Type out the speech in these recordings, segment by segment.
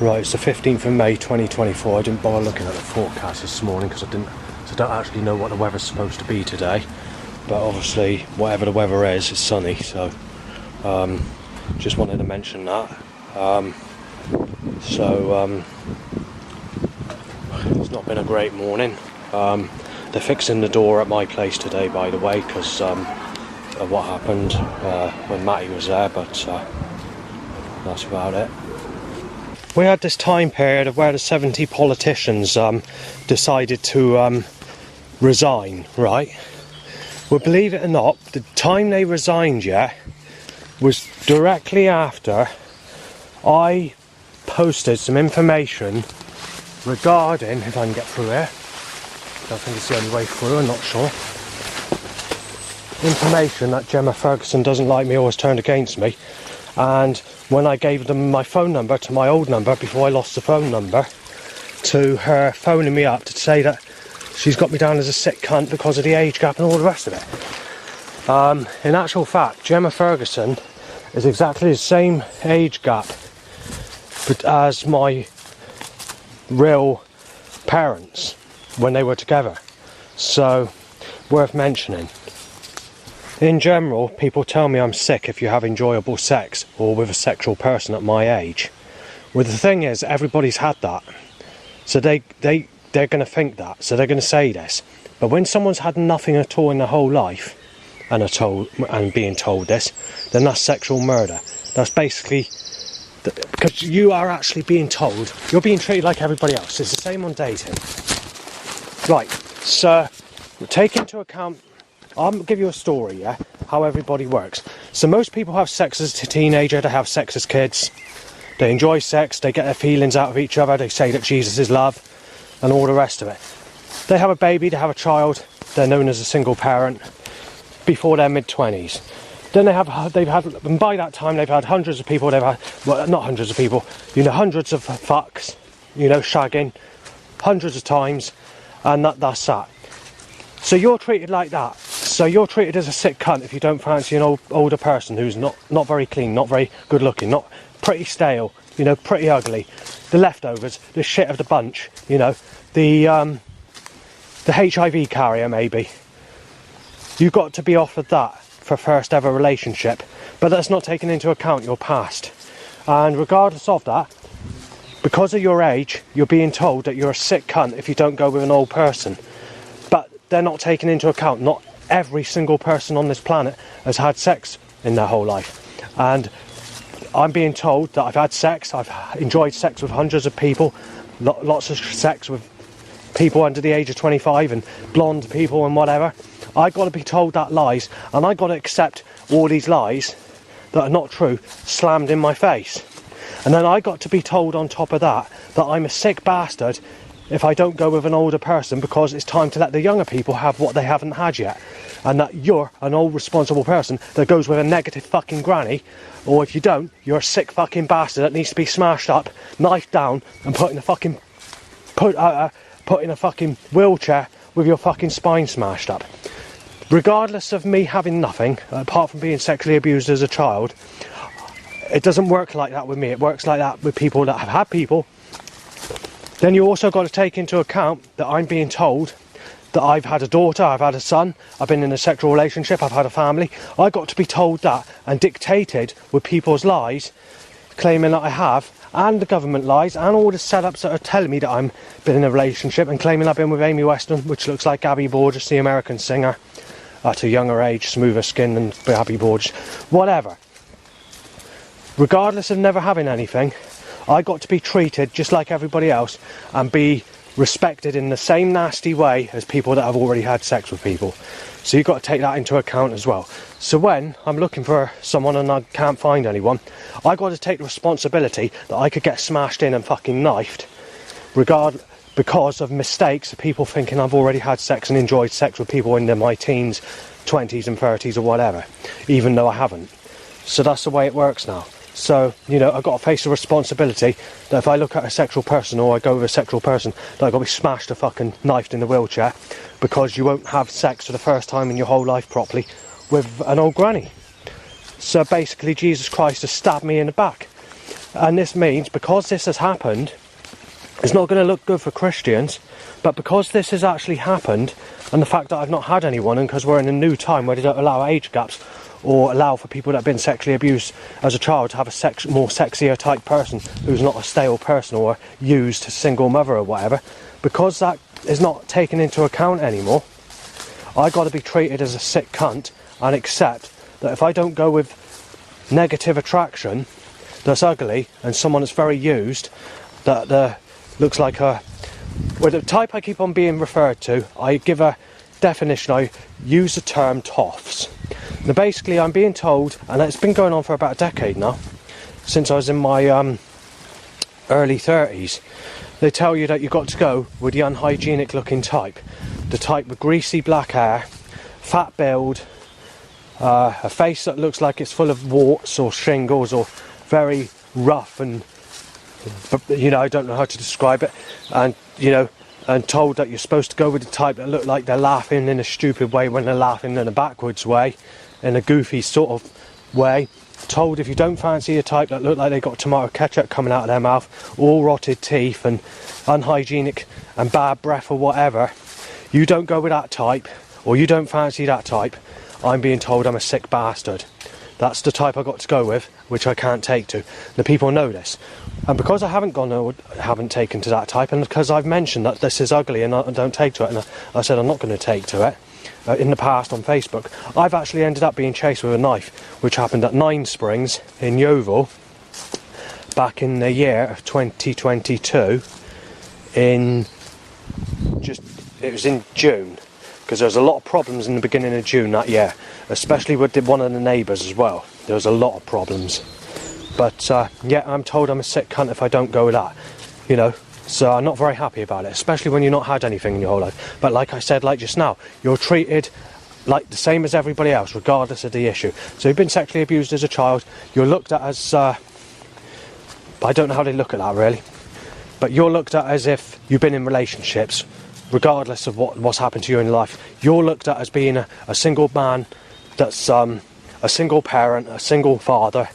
Right, it's the 15th of May 2024. I didn't bother looking at the forecast this morning because I don't actually know what the weather's supposed to be today. But obviously, whatever the weather is, it's sunny, so just wanted to mention that. It's not been a great morning. They're fixing the door at my place today, by the way, because of what happened when Matty was there, but that's about it. We had this time period of where the 70 politicians decided to resign, right? Well, believe it or not, the time they resigned, was directly after I posted some information regarding, if I can get through here, I don't think it's the only way through, I'm not sure, information that Gemma Ferguson doesn't like me or has turned against me. And when I gave them my phone number to my old number before I lost the phone number, to her phoning me up to say that she's got me down as a sick cunt because of the age gap and all the rest of it. In actual fact, Gemma Ferguson is exactly the same age gap as my real parents when they were together. So, worth mentioning. In general, people tell me I'm sick if you have enjoyable sex or with a sexual person at my age. Well, the thing is, everybody's had that. So they're going to think that. So they're going to say this. But when someone's had nothing at all in their whole life and being told this, then that's sexual murder. That's basically because you are actually being told you're being treated like everybody else. It's the same on dating. Right. So take into account. I'll give you a story, how everybody works. So most people have sex as a teenager, they have sex as kids. They enjoy sex, they get their feelings out of each other, they say that Jesus is love, and all the rest of it. They have a baby, they have a child, they're known as a single parent, before their mid-20s. Then and by that time they've had hundreds of people, well, not hundreds of people, hundreds of fucks, shagging, hundreds of times, and that's that. So you're treated like that. So you're treated as a sick cunt if you don't fancy an older person who's not very clean, not very good looking, not pretty stale, pretty ugly. The leftovers, the shit of the bunch, the HIV carrier maybe. You've got to be offered that for first ever relationship. But that's not taking into account your past. And regardless of that, because of your age, you're being told that you're a sick cunt if you don't go with an old person. They're not taking into account, not every single person on this planet has had sex in their whole life. And I'm being told that I've had sex, I've enjoyed sex with hundreds of people, lots of sex with people under the age of 25 and blonde people and whatever. I got to be told that lies, and I got to accept all these lies that are not true slammed in my face. And then I got to be told on top of that I'm a sick bastard if I don't go with an older person because it's time to let the younger people have what they haven't had yet. And that you're an old responsible person that goes with a negative fucking granny, or if you don't, you're a sick fucking bastard that needs to be smashed up, knifed down and put in a fucking wheelchair with your fucking spine smashed up. Regardless of me having nothing, apart from being sexually abused as a child, it doesn't work like that with me. It works like that with people that have had people. Then you also got to take into account that I'm being told that I've had a daughter, I've had a son, I've been in a sexual relationship, I've had a family. I got to be told that and dictated with people's lies, claiming that I have, and the government lies, and all the setups that are telling me that I'm been in a relationship and claiming I've been with Amy Weston, which looks like Gabby Borges, the American singer, at a younger age, smoother skin than Gabby Borges, whatever. Regardless of never having anything, I got to be treated just like everybody else and be respected in the same nasty way as people that have already had sex with people. So you've got to take that into account as well. So when I'm looking for someone and I can't find anyone, I got to take the responsibility that I could get smashed in and fucking knifed because of mistakes of people thinking I've already had sex and enjoyed sex with people in my teens, 20s and 30s or whatever, even though I haven't. So that's the way it works now. So, I've got to face the responsibility that if I look at a sexual person or I go with a sexual person, that I've got to be smashed or fucking knifed in the wheelchair because you won't have sex for the first time in your whole life properly with an old granny. So basically Jesus Christ has stabbed me in the back. And this means, because this has happened, it's not going to look good for Christians, but because this has actually happened, and the fact that I've not had anyone, and because we're in a new time where they don't allow age gaps, or allow for people that have been sexually abused as a child to have a more sexier type person who's not a stale person or a used single mother or whatever, because that is not taken into account anymore, I got to be treated as a sick cunt and accept that if I don't go with negative attraction that's ugly and someone that's very used, that looks like a... Well, the type I keep on being referred to, I give a definition, I use the term toffs. Now basically I'm being told, and it's been going on for about a decade now, since I was in my early 30s, they tell you that you've got to go with the unhygienic looking type. The type with greasy black hair, fat build, a face that looks like it's full of warts or shingles, or very rough and, you know, I don't know how to describe it, and, you know, and told that you're supposed to go with the type that look like they're laughing in a stupid way when they're laughing in a backwards way, in a goofy sort of way. Told if you don't fancy a type that look like they got tomato ketchup coming out of their mouth, all rotted teeth and unhygienic and bad breath or whatever, you don't go with that type, or you don't fancy that type, I'm being told I'm a sick bastard. That's the type I got to go with, which I can't take to. The people know this. And because I haven't gone or haven't taken to that type, and because I've mentioned that this is ugly and I don't take to it, and I said I'm not going to take to it, in the past on Facebook, I've actually ended up being chased with a knife, which happened at Nine Springs in Yeovil back in the year of 2022. It was in June, because there was a lot of problems in the beginning of June that year, especially with one of the neighbours as well. There was a lot of problems. But yeah, I'm told I'm a sick cunt if I don't go with that, you know. So I'm not very happy about it, especially when you've not had anything in your whole life. But like I said, like just now, you're treated like the same as everybody else, regardless of the issue. So you've been sexually abused as a child, you're looked at as... I don't know how they look at that really. But you're looked at as if you've been in relationships, regardless of what's happened to you in life. You're looked at as being a single man that's a single parent, a single father,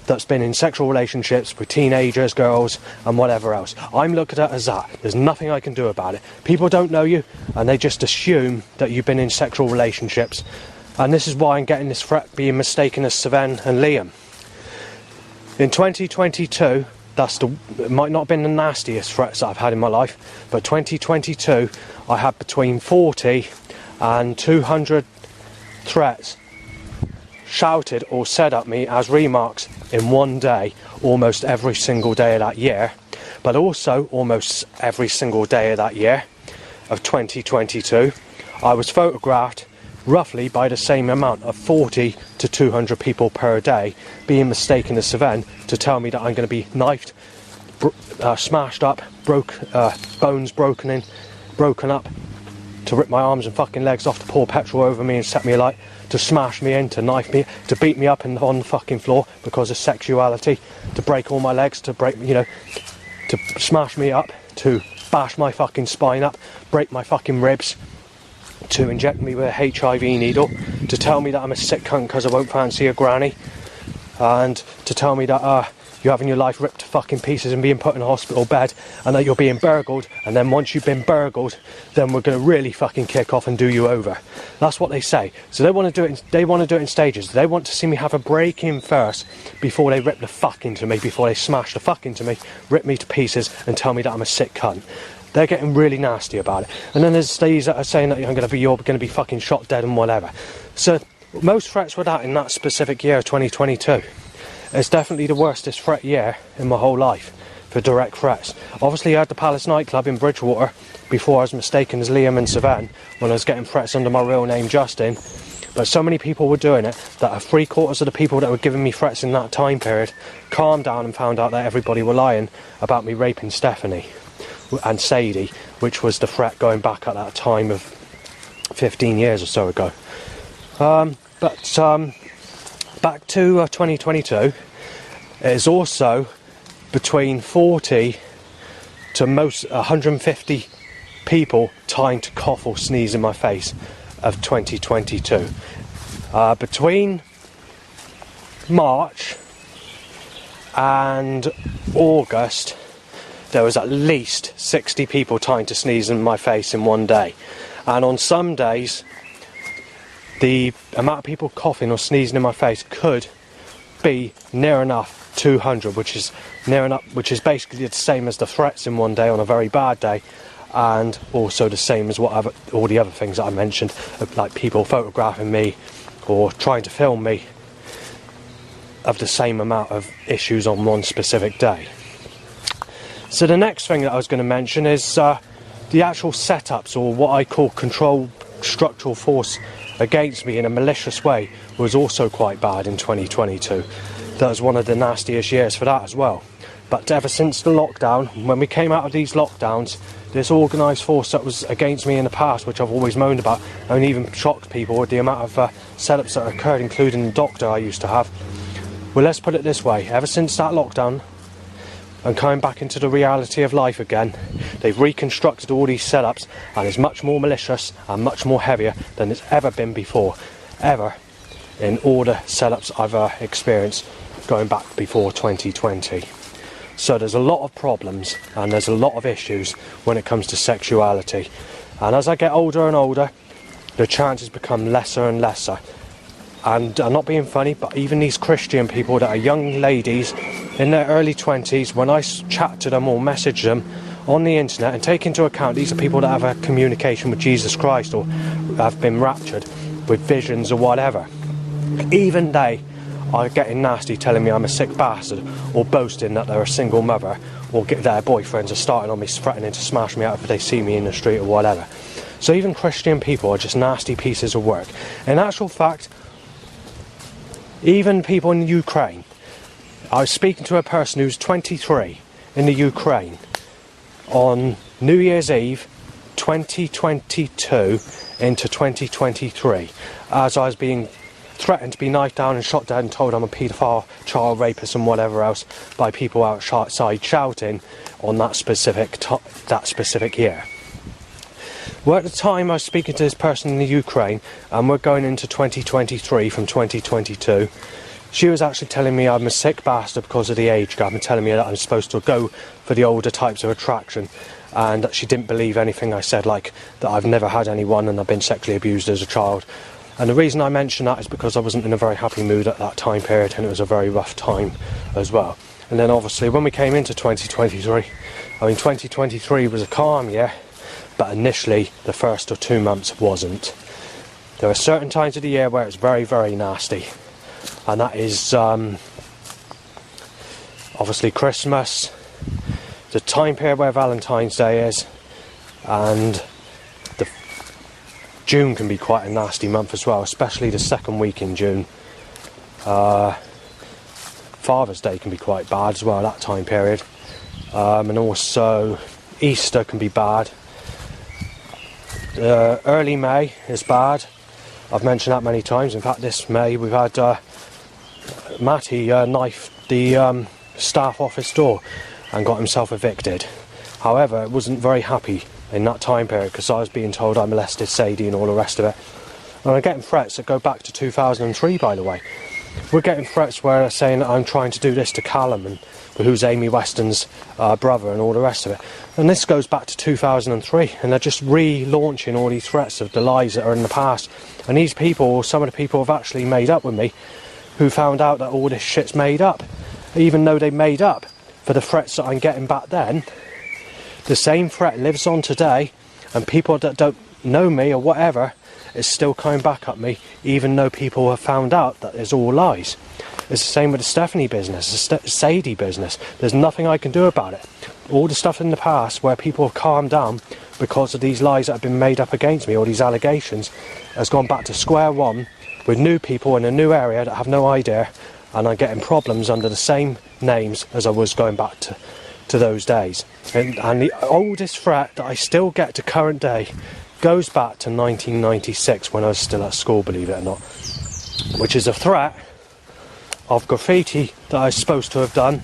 that's been in sexual relationships with teenagers, girls, and whatever else. I'm looked at as that. There's nothing I can do about it. People don't know you, and they just assume that you've been in sexual relationships. And this is why I'm getting this threat being mistaken as Sven and Liam. In 2022, it might not have been the nastiest threats that I've had in my life, but 2022, I had between 40 and 200 threats shouted or said at me as remarks in one day, almost every single day of that year. But also almost every single day of that year of 2022, I was photographed roughly by the same amount of 40 to 200 people per day being mistaken as Sven to tell me that I'm going to be knifed, smashed up, bones broken up, to rip my arms and fucking legs off, to pour petrol over me and set me alight, to smash me in, to knife me, to beat me up on the fucking floor because of sexuality, to break all my legs, to break, you know, to smash me up, to bash my fucking spine up, break my fucking ribs, to inject me with a HIV needle, to tell me that I'm a sick cunt because I won't fancy a granny, and to tell me that you're having your life ripped to fucking pieces and being put in a hospital bed, and that you're being burgled, and then once you've been burgled, then we're going to really fucking kick off and do you over. That's what they say. So they want to do it in stages. They want to see me have a break in first before they rip the fuck into me, before they smash the fuck into me, rip me to pieces and tell me that I'm a sick cunt. They're getting really nasty about it. And then there's these that are saying that you're going to be fucking shot dead and whatever. So most threats were that in that specific year of 2022. It's definitely the worstest threat year in my whole life for direct threats. Obviously I had the Palace nightclub in Bridgewater before I was mistaken as Liam and Sven, when I was getting threats under my real name Justin. But so many people were doing it that 3/4 of the people that were giving me threats in that time period calmed down and found out that everybody were lying about me raping Stephanie and Sadie, which was the threat going back at that time of 15 years or so ago. Back to 2022, it is also between 40 to 150 people trying to cough or sneeze in my face of 2022. Between March and August, there was at least 60 people trying to sneeze in my face in one day. And on some days, the amount of people coughing or sneezing in my face could be near enough 200, which is basically the same as the threats in one day on a very bad day, and also the same as all the other things that I mentioned, like people photographing me or trying to film me, of the same amount of issues on one specific day. So the next thing that I was going to mention is the actual setups, or what I call controlled structural force against me in a malicious way, was also quite bad in 2022. That was one of the nastiest years for that as well. But ever since the lockdown, when we came out of these lockdowns, this organised force that was against me in the past, which I've always moaned about, and even shocked people with the amount of setups that occurred, including the doctor I used to have. Well, let's put it this way, ever since that lockdown, and coming back into the reality of life again, they've reconstructed all these setups, and it's much more malicious and much more heavier than it's ever been before, ever, in all the setups I've experienced going back before 2020. So there's a lot of problems and there's a lot of issues when it comes to sexuality, and as I get older and older, the chances become lesser and lesser. And I'm not being funny, but even these Christian people that are young ladies in their early 20s, when I chat to them or message them on the internet, and take into account these are people that have a communication with Jesus Christ or have been raptured with visions or whatever, even they are getting nasty, telling me I'm a sick bastard, or boasting that they're a single mother, or their boyfriends are starting on me, threatening to smash me out if they see me in the street or whatever. So even Christian people are just nasty pieces of work. In actual fact, even people in Ukraine, I was speaking to a person who's 23 in the Ukraine on New Year's Eve 2022 into 2023, as I was being threatened to be knifed down and shot dead and told I'm a paedophile, child rapist and whatever else by people outside shouting on that specific year. Well, at the time I was speaking to this person in the Ukraine, and we're going into 2023 from 2022, she was actually telling me I'm a sick bastard because of the age gap, and telling me that I'm supposed to go for the older types of attraction, and that she didn't believe anything I said, like that I've never had anyone and I've been sexually abused as a child. And the reason I mention that is because I wasn't in a very happy mood at that time period, and it was a very rough time as well. And then obviously when we came into 2023, 2023 was a calm year, but initially the first or 2 months wasn't. There are certain times of the year where it's very, very nasty, and that is obviously Christmas, the time period where Valentine's Day is, and June can be quite a nasty month as well, especially the second week in June. Father's Day can be quite bad as well, that time period, and also Easter can be bad. Early May is bad. I've mentioned that many times. In fact, this May we've had Matty knifed the staff office door and got himself evicted. However, I wasn't very happy in that time period because I was being told I molested Sadie and all the rest of it. And I'm getting threats that go back to 2003, by the way. We're getting threats where they're saying that I'm trying to do this to Callum, and who's Amy Weston's brother, and all the rest of it. And this goes back to 2003, and they're just relaunching all these threats of the lies that are in the past. And these people, or some of the people, have actually made up with me, who found out that all this shit's made up. Even though they made up for the threats that I'm getting back then, the same threat lives on today, and people that don't know me or whatever is still coming back at me, even though people have found out that it's all lies. It's the same with the Stephanie business, the Sadie business. There's nothing I can do about it. All the stuff in the past where people have calmed down because of these lies that have been made up against me, or these allegations, has gone back to square one with new people in a new area that have no idea, and I'm getting problems under the same names as I was going back to those days. And the oldest threat that I still get to current day goes back to 1996, when I was still at school, believe it or not, which is a threat of graffiti that I was supposed to have done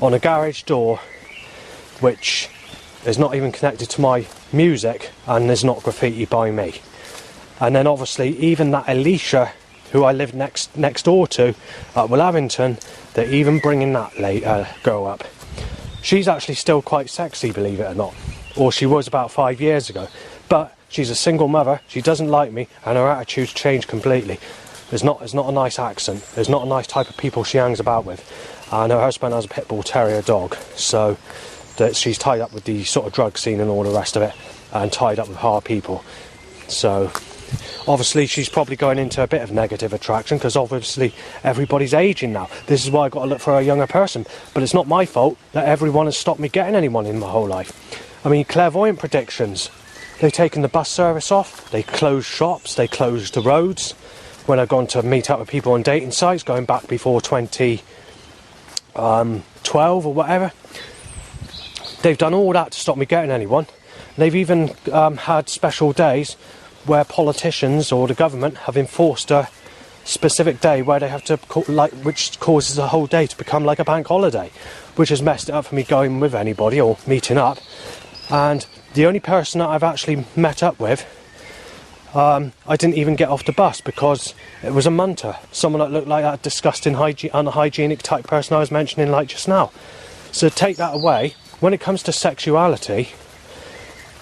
on a garage door, which is not even connected to my music and is not graffiti by me. And then obviously even that Alicia, who I lived next door to at Willavington, they're even bringing that girl up. She's actually still quite sexy, believe it or not. Or she was about 5 years ago. But she's a single mother, she doesn't like me, and her attitude's changed completely. It's not a nice accent. There's not a nice type of people she hangs about with. And her husband has a pit bull terrier dog, so that she's tied up with the sort of drug scene and all the rest of it, and tied up with hard people. So obviously she's probably going into a bit of negative attraction, because obviously everybody's aging now. This is why I've got to look for a younger person. But it's not my fault that everyone has stopped me getting anyone in my whole life. I mean, clairvoyant predictions. They've taken the bus service off, they closed shops, they closed the roads. When I've gone to meet up with people on dating sites, going back before 2012 or whatever, they've done all that to stop me getting anyone. They've even had special days where politicians or the government have enforced a specific day where they have to, which causes the whole day to become like a bank holiday, which has messed it up for me going with anybody or meeting up. And the only person that I've actually met up with, I didn't even get off the bus because it was a munter. Someone that looked like that disgusting, unhygienic type person I was mentioning like just now. So take that away. When it comes to sexuality,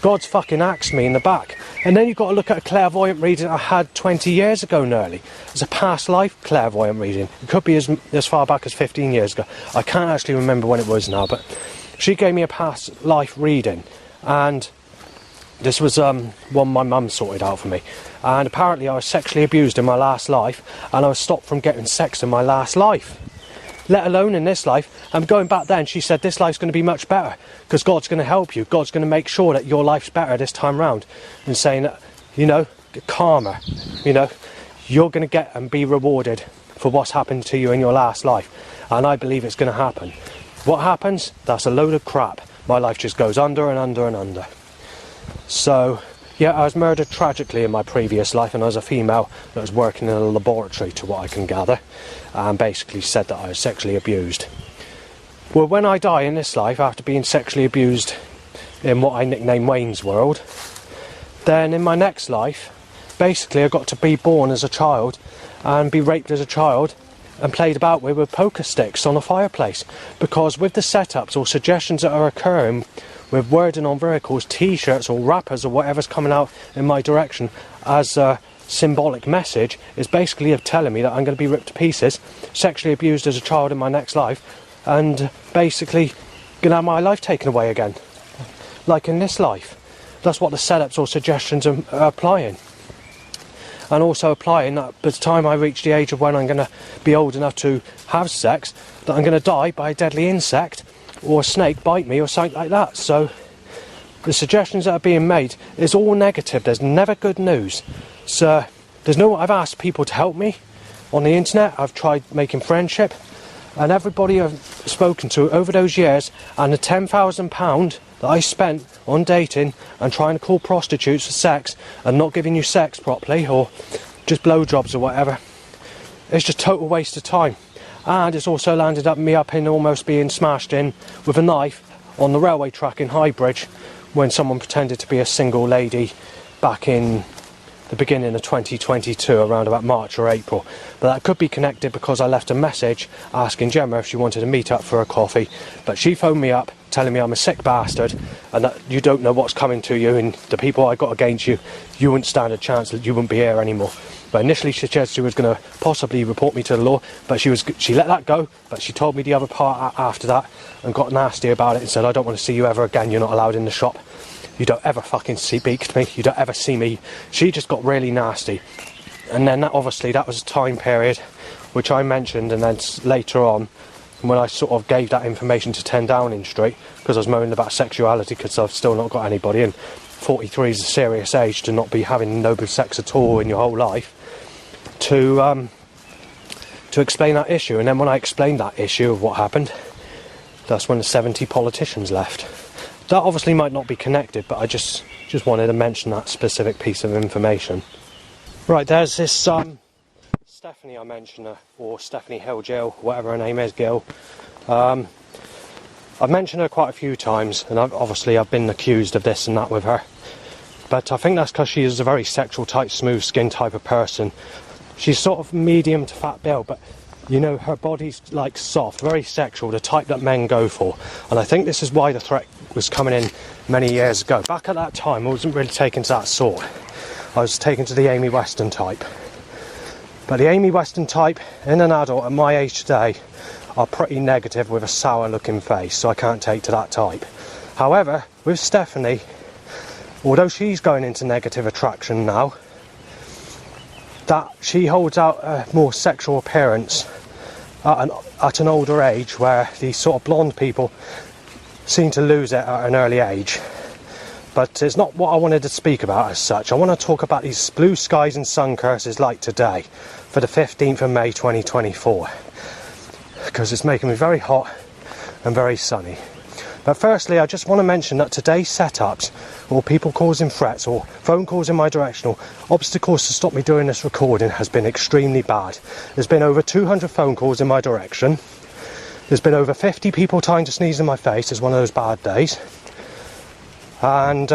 God's fucking axed me in the back. And then you've got to look at a clairvoyant reading I had 20 years ago nearly. It's a past life clairvoyant reading. It could be as far back as 15 years ago. I can't actually remember when it was now, but she gave me a past life reading. And this was one my mum sorted out for me. And apparently I was sexually abused in my last life, and I was stopped from getting sex in my last life, let alone in this life. And going back then, she said this life's going to be much better because God's going to help you. God's going to make sure that your life's better this time round. And saying that, you know, karma, you know, you're going to get and be rewarded for what's happened to you in your last life. And I believe it's going to happen. What happens? That's a load of crap. My life just goes under and under and under. So, yeah, I was murdered tragically in my previous life, and I was a female that was working in a laboratory, to what I can gather, and basically said that I was sexually abused. Well, when I die in this life, after being sexually abused in what I nickname Wayne's World, then in my next life, basically I got to be born as a child and be raped as a child and played about with poker sticks on a fireplace. Because with the setups or suggestions that are occurring with wording on vehicles, t-shirts or wrappers or whatever's coming out in my direction as a symbolic message, is basically of telling me that I'm going to be ripped to pieces, sexually abused as a child in my next life, and basically going to have my life taken away again, like in this life. That's what the setups or suggestions are applying. And also applying that by the time I reach the age of when I'm going to be old enough to have sex, that I'm going to die by a deadly insect or a snake bite me or something like that. So the suggestions that are being made is all negative. There's never good news. So I've asked people to help me on the internet. I've tried making friendship, and everybody I've spoken to over those years, and the £10,000 that I spent on dating and trying to call prostitutes for sex and not giving you sex properly, or just blowjobs or whatever, it's just total waste of time. And it's also landed me up in almost being smashed in with a knife on the railway track in Highbridge when someone pretended to be a single lady back in the beginning of 2022, around about March or April. But that could be connected because I left a message asking Gemma if she wanted to meet up for a coffee, but she phoned me up telling me I'm a sick bastard and that you don't know what's coming to you, and the people I got against you, you wouldn't stand a chance, that you wouldn't be here anymore. But initially she said she was going to possibly report me to the law, but she let that go. But she told me the other part after that and got nasty about it and said, I don't want to see you ever again, you're not allowed in the shop, you don't ever fucking speak to me, you don't ever see me. She just got really nasty. And then that was a time period which I mentioned, and then later on when I sort of gave that information to 10 Downing Street, because I was moaning about sexuality because I've still not got anybody, and 43 is a serious age to not be having no sex at all in your whole life, to explain that issue. And then when I explained that issue of what happened, that's when the 70 politicians left. That obviously might not be connected, but I just wanted to mention that specific piece of information. Right, there's this Stephanie I mentioned, or Stephanie Hill Jill, whatever her name is, Gill. I've mentioned her quite a few times, and I've been accused of this and that with her. But I think that's because she is a very sexual type, smooth skin type of person. she's sort of medium to fat build, but you know, her body's like soft, very sexual, the type that men go for. And I think this is why the threat was coming in many years ago. Back at that time, I wasn't really taken to that sort. I was taken to the Amy Weston type. But the Amy Weston type in an adult at my age today are pretty negative with a sour looking face, so I can't take to that type. However, with Stephanie, although she's going into negative attraction now, that she holds out a more sexual appearance at an older age, where these sort of blonde people seem to lose it at an early age. But it's not what I wanted to speak about as such. I want to talk about these blue skies and sun curses like today, for the 15th of May 2024, because it's making me very hot and very sunny. But firstly, I just want to mention that today's setups, or people causing threats, or phone calls in my direction, or obstacles to stop me doing this recording, has been extremely bad. There's been over 200 phone calls in my direction. There's been over 50 people trying to sneeze in my face. It's one of those bad days. And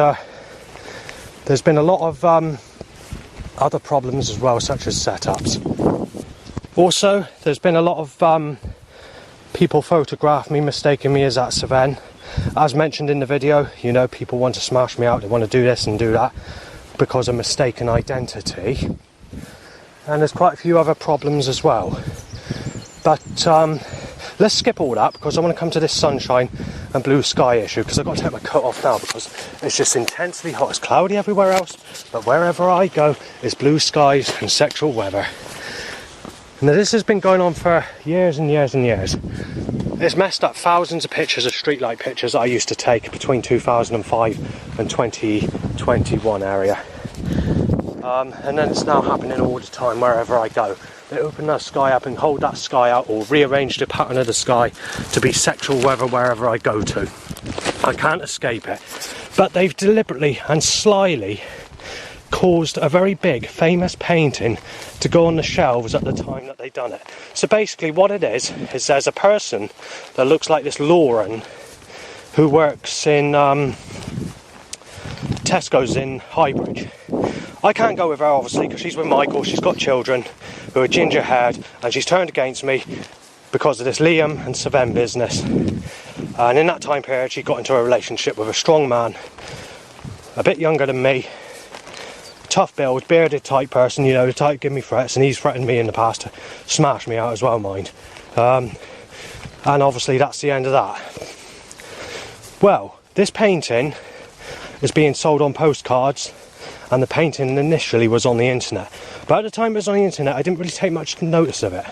there's been a lot of other problems as well, such as setups. Also, there's been a lot of people photograph me, mistaking me as that Savan. As mentioned in the video, you know, people want to smash me out, they want to do this and do that because of mistaken identity. And there's quite a few other problems as well. But let's skip all that, because I want to come to this sunshine and blue sky issue, because I've got to take my coat off now because it's just intensely hot. It's cloudy everywhere else, but wherever I go, it's blue skies and sexual weather. Now this has been going on for years and years and years. It's messed up thousands of pictures of streetlight pictures I used to take between 2005 and 2021 area. And then it's now happening all the time wherever I go. They open that sky up and hold that sky out, or rearrange the pattern of the sky to be sexual weather wherever I go to. I can't escape it. But they've deliberately and slyly caused a very big famous painting to go on the shelves at the time that they done it. So basically what it is there's a person that looks like this Lauren who works in Tesco's in Highbridge. I can't go with her obviously because she's with Michael, she's got children who are ginger haired, and she's turned against me because of this Liam and Savan business. And in that time period she got into a relationship with a strong man, a bit younger than me, tough build, bearded type person, you know, the type give me threats, and he's threatened me in the past to smash me out as well, mind. And obviously that's the end of that. Well, this painting is being sold on postcards, and the painting initially was on the internet. But at the time it was on the internet, I didn't really take much notice of it.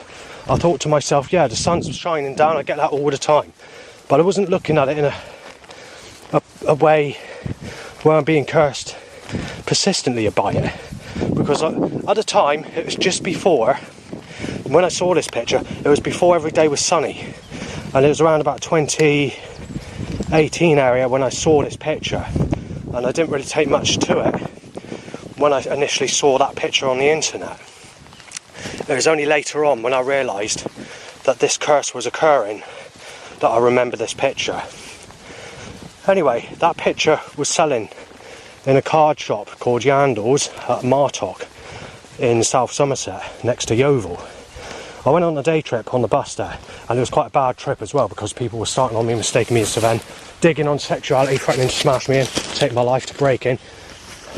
I thought to myself, yeah, the sun's shining down, I get that all the time. But I wasn't looking at it in a way where I'm being cursed persistently by it, because at the time it was just before, when I saw this picture, it was before every day was sunny, and it was around about 2018 area when I saw this picture, and I didn't really take much to it when I initially saw that picture on the internet. It was only later on when I realised that this curse was occurring that I remember this picture. Anyway, that picture was selling in a card shop called Yandles at Martock in South Somerset, next to Yeovil. I went on a day trip on the bus there, and it was quite a bad trip as well, because people were starting on me, mistaking me as Savan, digging on sexuality, threatening to smash me in, take my life, to break in,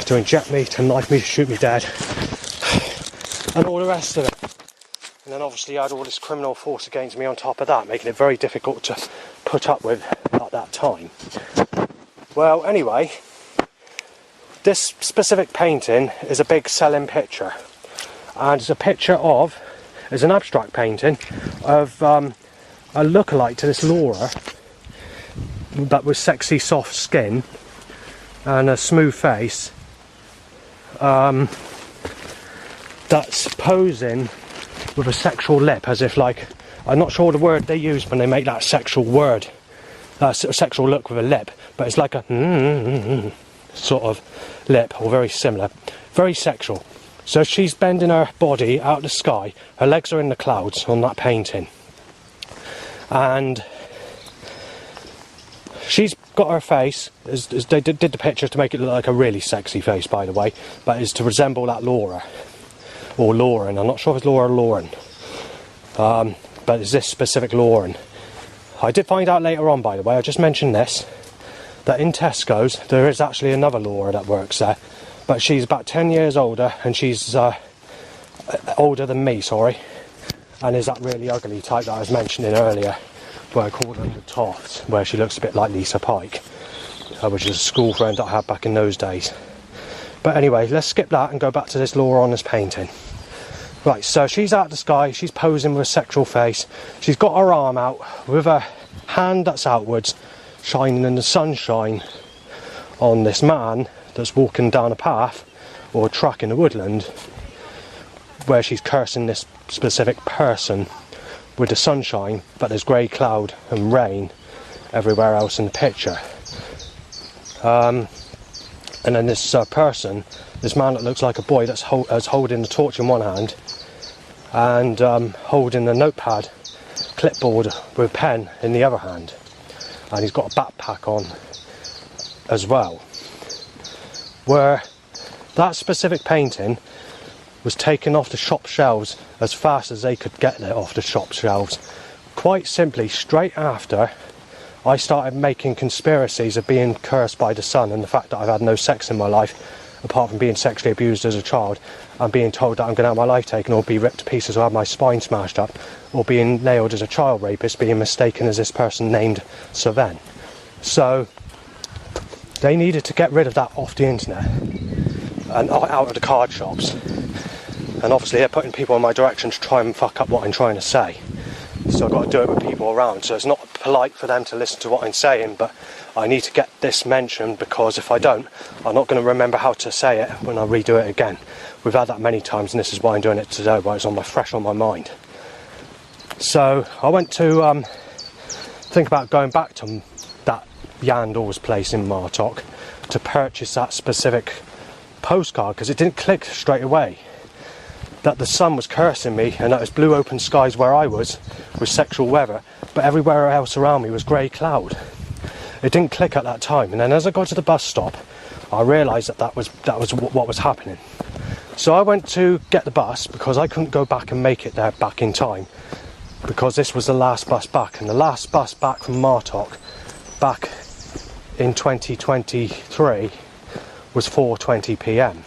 to inject me, to knife me, to shoot me dead, and all the rest of it. And then obviously I had all this criminal force against me on top of that, making it very difficult to put up with at that time. Well, anyway, this specific painting is a big selling picture, and it's a picture of, it's an abstract painting of a lookalike to this Laura, but with sexy soft skin and a smooth face, that's posing with a sexual lip, as if, like, I'm not sure the word they use when they make that sexual word, that sexual look with a lip, but it's like a sort of lip, or very similar, very sexual. So she's bending her body out of the sky, her legs are in the clouds on that painting, and she's got her face, as they did the picture to make it look like a really sexy face, by the way, but is to resemble that Laura. or Lauren. I'm not sure if it's Laura or Lauren, but it's this specific Lauren. I did find out later on, by the way, I just mentioned this, that in Tesco's there is actually another Laura that works there, but she's about 10 years older, and she's older than me, sorry, and is that really ugly type that I was mentioning earlier, where I called her the Toffs, where she looks a bit like Lisa Pike, which is a school friend that I had back in those days. But anyway, let's skip that and go back to this Laura on this painting. Right, so she's out of the sky, she's posing with a sexual face, she's got her arm out with her hand that's outwards, shining in the sunshine on this man that's walking down a path or a track in the woodland, where she's cursing this specific person with the sunshine, but there's grey cloud and rain everywhere else in the picture. And then this person, this man that looks like a boy, that's holding the torch in one hand and holding a notepad clipboard with a pen in the other hand, and he's got a backpack on as well. Where that specific painting was taken off the shop shelves as fast as they could get it off the shop shelves, quite simply straight after I started making conspiracies of being cursed by the sun and the fact that I've had no sex in my life, apart from being sexually abused as a child, and being told that I'm going to have my life taken or be ripped to pieces or have my spine smashed up, or being nailed as a child rapist, being mistaken as this person named Saven. So they needed to get rid of that off the internet and out of the card shops. And obviously they're putting people in my direction to try and fuck up what I'm trying to say. So I've got to do it with people around. So it's not polite for them to listen to what I'm saying, but I need to get this mentioned, because if I don't, I'm not going to remember how to say it when I redo it again. We've had that many times, and this is why I'm doing it today, why it's fresh on my mind. So I went to think about going back to that Yandles place in Martock to purchase that specific postcard, because it didn't click straight away that the sun was cursing me and that it was blue open skies where I was with sexual weather, but everywhere else around me was grey cloud. It didn't click at that time, and then as I got to the bus stop I realised that was what was happening. So I went to get the bus, because I couldn't go back and make it there back in time, because this was the last bus back, and the last bus back from Martock back in 2023 was 4:20 p.m.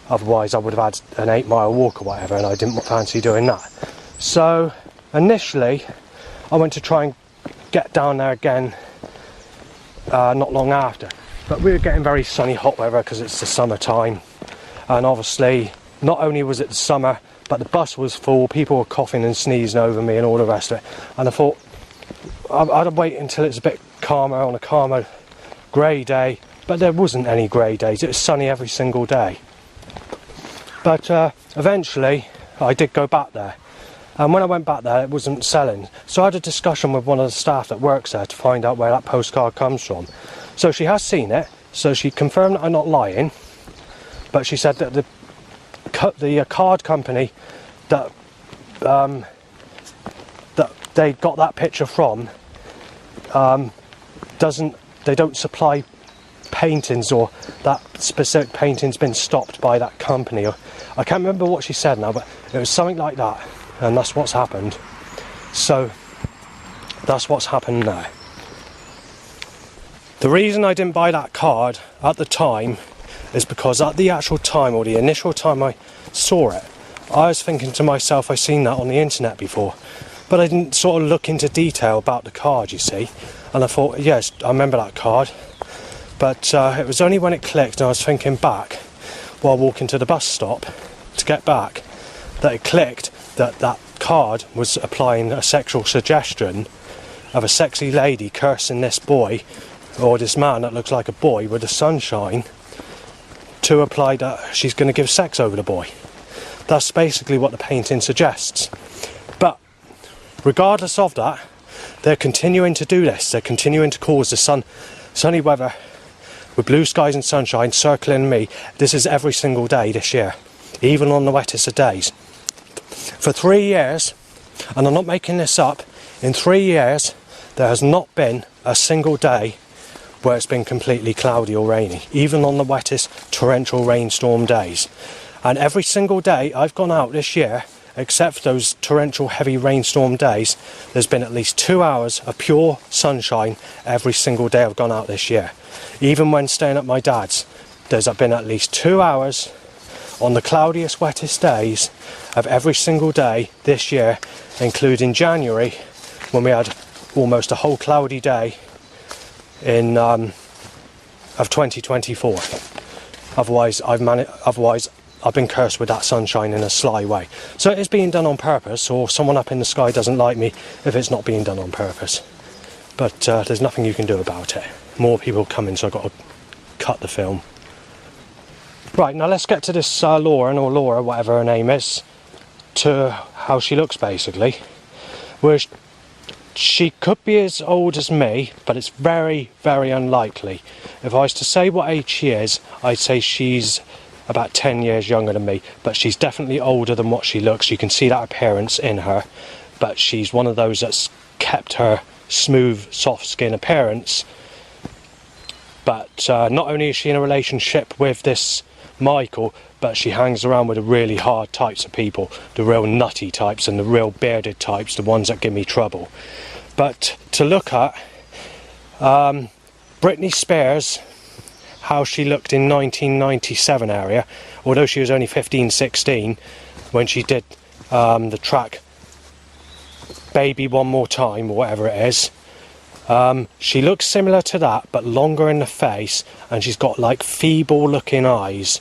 Otherwise I would have had an 8-mile walk or whatever, and I didn't fancy doing that. So initially I went to try and get down there again not long after, but we were getting very sunny hot weather because it's the summertime, and obviously not only was it the summer, but the bus was full, people were coughing and sneezing over me and all the rest of it, and I thought I'd wait until it's a bit calmer on a calmer grey day, but there wasn't any grey days, it was sunny every single day. But eventually I did go back there, and when I went back there it wasn't selling, so I had a discussion with one of the staff that works there to find out where that postcard comes from. So she has seen it, so she confirmed that I'm not lying, but she said that the card company that that they got that picture from they don't supply paintings, or that specific painting's been stopped by that company. Or I can't remember what she said now, but it was something like that, and that's what's happened. So that's what's happened now. The reason I didn't buy that card at the time is because at the actual time, or the initial time I saw it, I was thinking to myself, I've seen that on the internet before, but I didn't sort of look into detail about the card, you see, and I thought, yes, I remember that card. But it was only when it clicked and I was thinking back while walking to the bus stop to get back that it clicked that that card was applying a sexual suggestion of a sexy lady cursing this boy, or this man that looks like a boy with the sunshine, to apply that she's going to give sex over the boy. That's basically what the painting suggests. But regardless of that, they're continuing to do this. They're continuing to cause the sunny weather with blue skies and sunshine circling me. This is every single day this year, even on the wettest of days. For 3 years, and I'm not making this up, in 3 years there has not been a single day where it's been completely cloudy or rainy, even on the wettest torrential rainstorm days. And every single day I've gone out this year, except for those torrential heavy rainstorm days, there's been at least 2 hours of pure sunshine every single day I've gone out this year. Even when staying at my dad's, there's been at least 2 hours on the cloudiest, wettest days of every single day this year, including January, when we had almost a whole cloudy day in of 2024. Otherwise I've been cursed with that sunshine in a sly way. So it is being done on purpose, or someone up in the sky doesn't like me if it's not being done on purpose. But there's nothing you can do about it. More people coming, so I've got to cut the film. Right, now let's get to this Lauren, or Laura, whatever her name is, to how she looks basically. Where she could be as old as me, but it's very, very unlikely. If I was to say what age she is, I'd say she's about 10 years younger than me, but she's definitely older than what she looks. You can see that appearance in her, but she's one of those that's kept her smooth, soft skin appearance. But not only is she in a relationship with this Michael, but she hangs around with the really hard types of people, the real nutty types and the real bearded types, the ones that give me trouble. But to look at Britney Spears, how she looked in 1997 area, although she was only 15, 16 when she did the track Baby One More Time, or whatever it is. She looks similar to that, but longer in the face, and she's got like feeble looking eyes,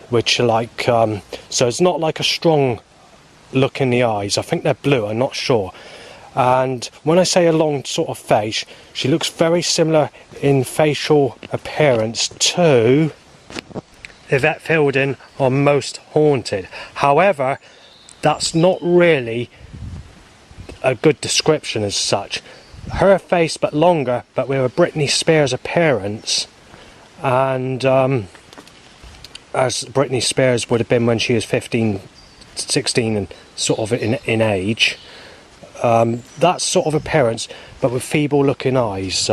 which are like, so it's not like a strong look in the eyes. I think they're blue, I'm not sure. And when I say a long sort of face, she looks very similar in facial appearance to Yvette Fielding on Most Haunted. However, that's not really a good description as such. Her face, but longer, but with a Britney Spears appearance, and as Britney Spears would have been when she was 15, 16 and sort of in age. That sort of appearance, but with feeble looking eyes,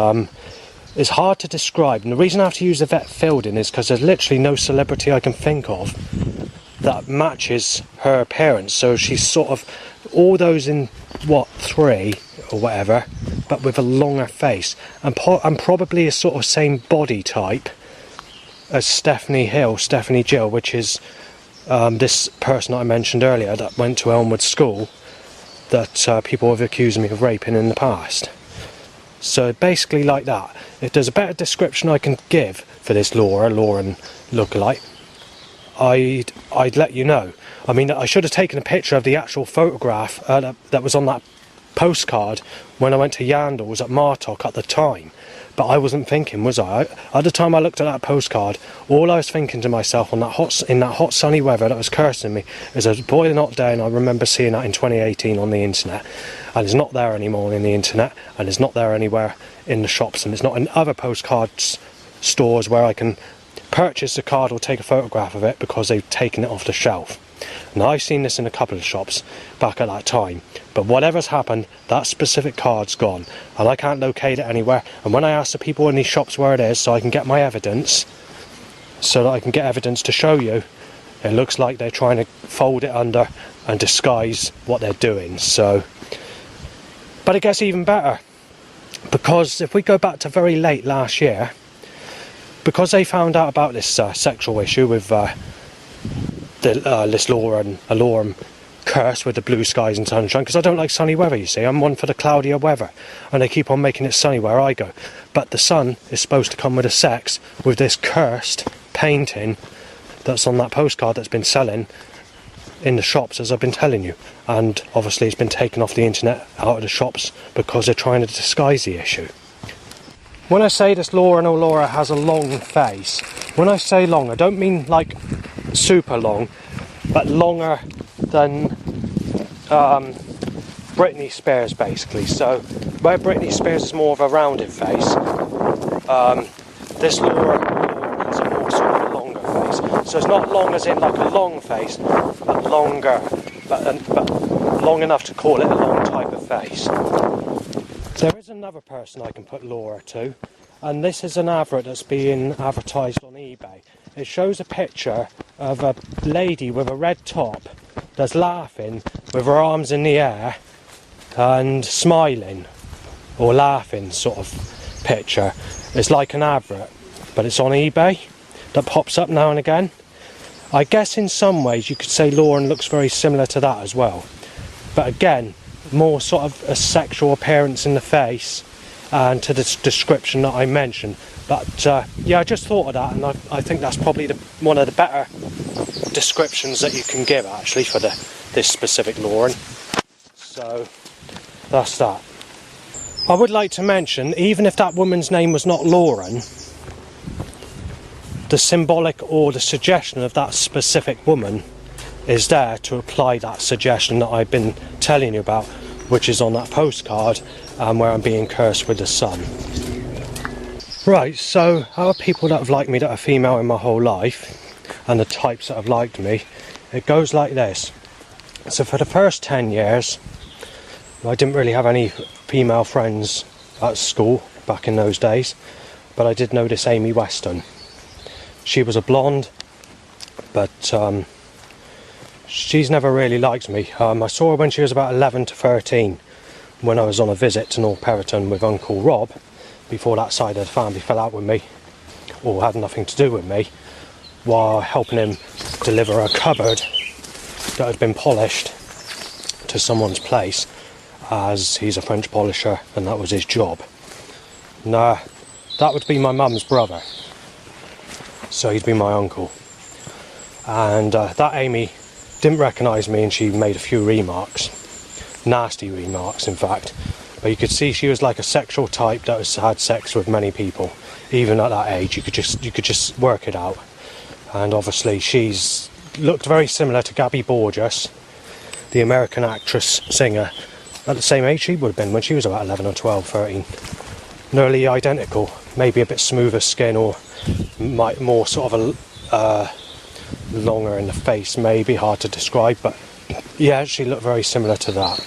is hard to describe. And the reason I have to use Yvette Fielding is because there's literally no celebrity I can think of that matches her appearance. So she's sort of all those in, what, 3 or whatever, but with a longer face, and probably a sort of same body type as Stephanie Gill, which is this person that I mentioned earlier that went to Elmwood School, that people have accused me of raping in the past. So basically like that. If there's a better description I can give for this Lauren lookalike, I'd let you know. I mean, I should have taken a picture of the actual photograph that was on that postcard when I went to Yandles at Martok at the time. But I wasn't thinking, was I? At the time I looked at that postcard, all I was thinking to myself in that hot sunny weather that was cursing me is a boiling hot day, and I remember seeing that in 2018 on the internet, and it's not there anymore on the internet, and it's not there anywhere in the shops, and it's not in other postcards stores where I can purchase the card or take a photograph of it because they've taken it off the shelf. Now I've seen this in a couple of shops back at that time, but whatever's happened, that specific card's gone and I can't locate it anywhere. And when I ask the people in these shops where it is, so I can get my evidence, so that I can get evidence to show you, it looks like they're trying to fold it under and disguise what they're doing. So, but it gets even better, because if we go back to very late last year, because they found out about this sexual issue with this Lauren curse with the blue skies and sunshine, because I don't like sunny weather, you see. I'm one for the cloudier weather, and they keep on making it sunny where I go. But the sun is supposed to come with a sex with this cursed painting that's on that postcard that's been selling in the shops, as I've been telling you. And obviously it's been taken off the internet, out of the shops, because they're trying to disguise the issue. When I say this Lauren or Laura has a long face, when I say long, I don't mean like super long, but longer than Britney Spears basically. So where Britney Spears is more of a rounded face, this Laura has a more sort of a longer face. So it's not long as in like a long face, but longer, but long enough to call it a long type of face. There is another person I can put Laura to, and this is an advert that's being advertised on eBay. It shows a picture of a lady with a red top that's laughing with her arms in the air and smiling or laughing sort of picture. It's like an advert, but it's on eBay that pops up now and again. I guess in some ways you could say Lauren looks very similar to that as well, but again, more sort of a sexual appearance in the face and to the description that I mentioned. But yeah, I just thought of that, and I think that's probably one of the better descriptions that you can give actually for this specific Lauren. So that's that. I would like to mention, even if that woman's name was not Lauren, the symbolic or the suggestion of that specific woman is there to apply that suggestion that I've been telling you about, which is on that postcard, where I'm being cursed with the sun. Right, so out of people that have liked me that are female in my whole life, and the types that have liked me, it goes like this. So for the first 10 years, I didn't really have any female friends at school back in those days, but I did know this Amy Weston. She was a blonde, but she's never really liked me. I saw her when she was about 11 to 13, when I was on a visit to North Perroton with Uncle Rob, before that side of the family fell out with me, or had nothing to do with me, while helping him deliver a cupboard that had been polished to someone's place, as he's a French polisher and that was his job. Now, that would be my mum's brother, so he'd be my uncle. And that Amy didn't recognise me, and she made a few remarks, nasty remarks in fact, but you could see she was like a sexual type that had sex with many people. Even at that age, you could just work it out. And obviously she's looked very similar to Gabby Borges, the American actress singer, at the same age she would have been when she was about 11 or 12, 13. Nearly identical, maybe a bit smoother skin, or more sort of a longer in the face, maybe, hard to describe, but yeah, she looked very similar to that.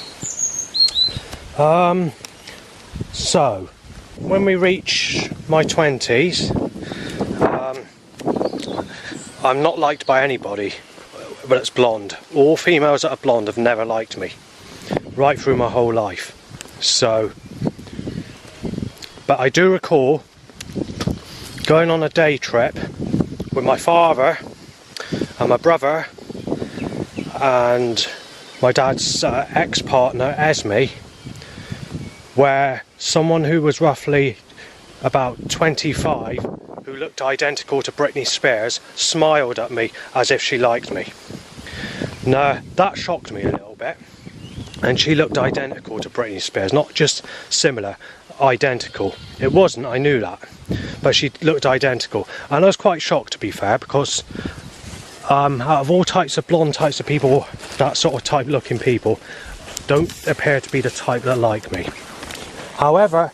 So when we reach my 20s, I'm not liked by anybody but it's blonde. All females that are blonde have never liked me right through my whole life. So, but I do recall going on a day trip with my father and my brother and my dad's ex-partner Esme, where someone who was roughly about 25, who looked identical to Britney Spears, smiled at me as if she liked me. Now that shocked me a little bit, and she looked identical to Britney Spears, not just similar, identical. It wasn't, I knew that, but she looked identical, and I was quite shocked, to be fair, because out of all types of blonde types of people, that sort of type looking people don't appear to be the type that like me. However,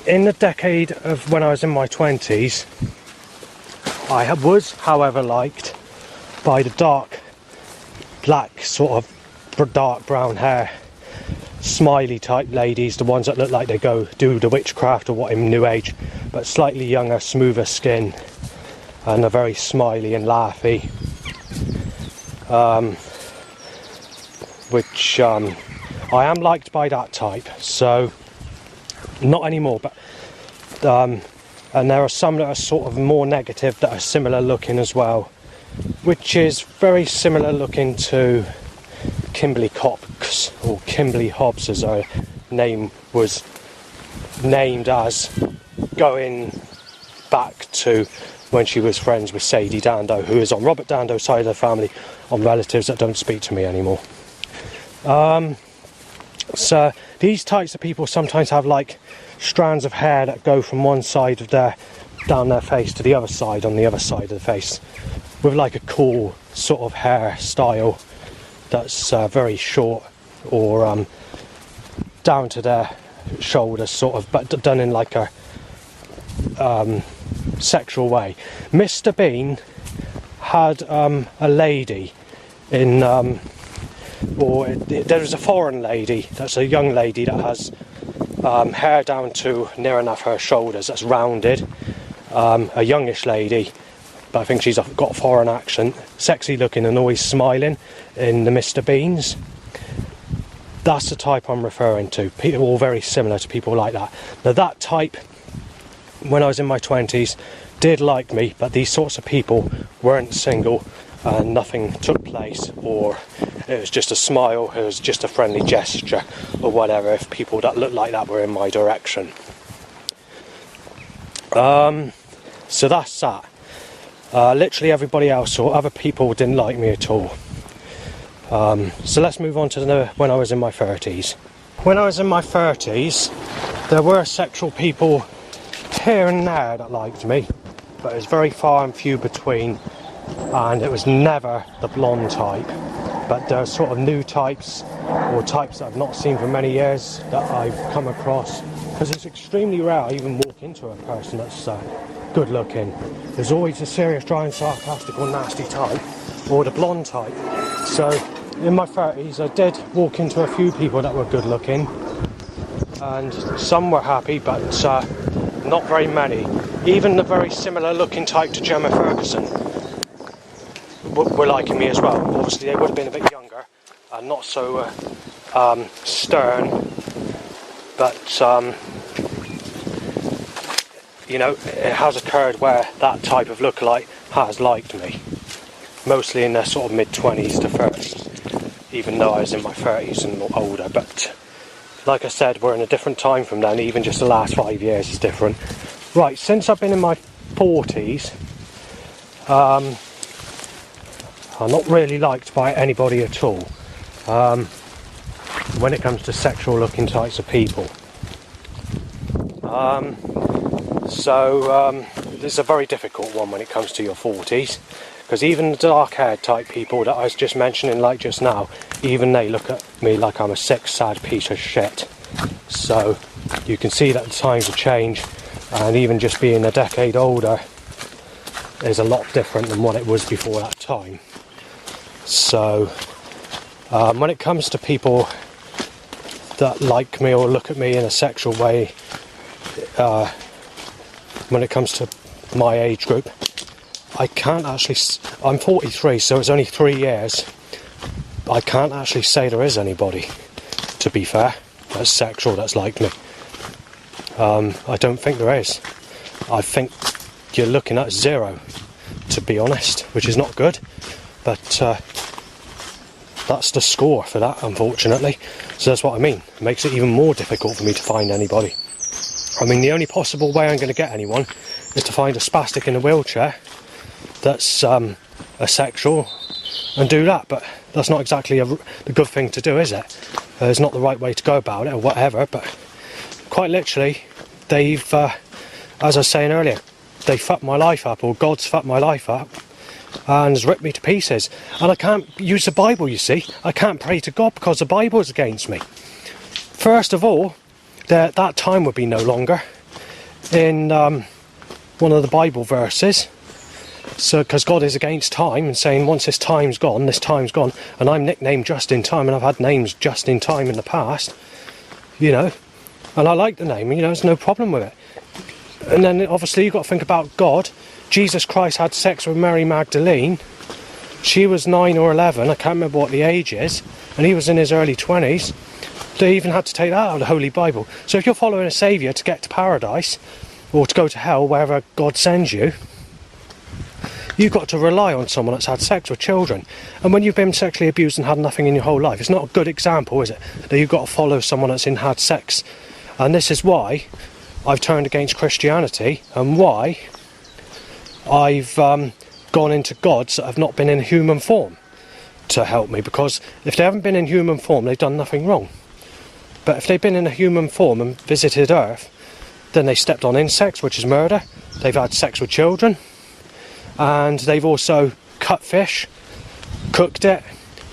in the decade of when I was in my 20s, I was, however, liked by the dark black, sort of dark brown hair, smiley type ladies, the ones that look like they go do the witchcraft or what in New Age, but slightly younger, smoother skin, and are very smiley and laughy, which I am liked by that type. So not anymore, but and there are some that are sort of more negative that are similar looking as well, which is very similar looking to Kimberly Cox, or Kimberly Hobbs as her name was named, as going back to when she was friends with Sadie Dando, who is on Robert Dando's side of the family, on relatives that don't speak to me anymore. So these types of people sometimes have like strands of hair that go from one side of down their face to the other side on the other side of the face, with like a cool sort of hairstyle that's very short, or down to their shoulders sort of, but done in like a sexual way. Mr. Bean had a lady in there is a foreign lady, that's a young lady that has hair down to near enough her shoulders, that's rounded, a youngish lady, but I think she's got a foreign accent, sexy looking and always smiling in the Mr. Beans. That's the type I'm referring to, people all very similar to people like that. Now that type, when I was in my 20s, did like me, but these sorts of people weren't single and nothing took place, or it was just a smile, it was just a friendly gesture or whatever, if people that looked like that were in my direction. So that's that. Literally everybody else or other people didn't like me at all. So let's move on to when I was in my 30s. When I was in my 30s, there were sexual people here and there that liked me, but it was very far and few between, and it was never the blonde type. But there are sort of new types, or types that I've not seen for many years, that I've come across, because it's extremely rare I even walk into a person that's good looking. There's always a serious, dry and sarcastic or nasty type, or the blonde type. So in my 30s I did walk into a few people that were good looking, and some were happy, but not very many. Even the very similar looking type to Gemma Ferguson were liking me as well. Obviously they would have been a bit younger and not so stern, but you know, it has occurred where that type of lookalike has liked me, mostly in their sort of mid-20s to 30s, even though I was in my 30s and older. But like I said, we're in a different time from then. Even just the last 5 years is different. Right, since I've been in my 40s, I'm not really liked by anybody at all when it comes to sexual looking types of people. So this is a very difficult one when it comes to your 40s, because even the dark haired type people that I was just mentioning like just now, even they look at me like I'm a sick, sad piece of shit. So you can see that the times have changed, and even just being a decade older is a lot different than what it was before that time. So when it comes to people that like me or look at me in a sexual way, when it comes to my age group, I can't actually, I'm 43, so it's only 3 years, I can't actually say there is anybody, to be fair, that's sexual, that's like me. I don't think there is. I think you're looking at 0, to be honest, which is not good, but that's the score for that, unfortunately. So that's what I mean, it makes it even more difficult for me to find anybody. I mean, the only possible way I'm going to get anyone is to find a spastic in a wheelchair that's asexual and do that, but that's not exactly the good thing to do, is it? It's not the right way to go about it or whatever, but quite literally they've, as I was saying earlier, they fucked my life up, or God's fucked my life up and has ripped me to pieces. And I can't use the Bible, you see. I can't pray to God because the Bible is against me. First of all, that time would be no longer in one of the Bible verses. So, because God is against time and saying once this time's gone, and I'm nicknamed Just in Time, and I've had names Just in Time in the past, you know, and I like the name, you know, there's no problem with it. And then obviously you've got to think about God. Jesus Christ had sex with Mary Magdalene. She was 9 or 11, I can't remember what the age is, and he was in his early 20s. They even had to take that out of the Holy Bible. So if you're following a saviour to get to paradise, or to go to hell, wherever God sends you, you've got to rely on someone that's had sex with children. And when you've been sexually abused and had nothing in your whole life, it's not a good example, is it? That you've got to follow someone that's had sex. And this is why I've turned against Christianity, and why I've gone into gods that have not been in human form to help me. Because if they haven't been in human form, they've done nothing wrong. But if they've been in a human form and visited Earth, then they stepped on insects, which is murder. They've had sex with children. And they've also cut fish, cooked it,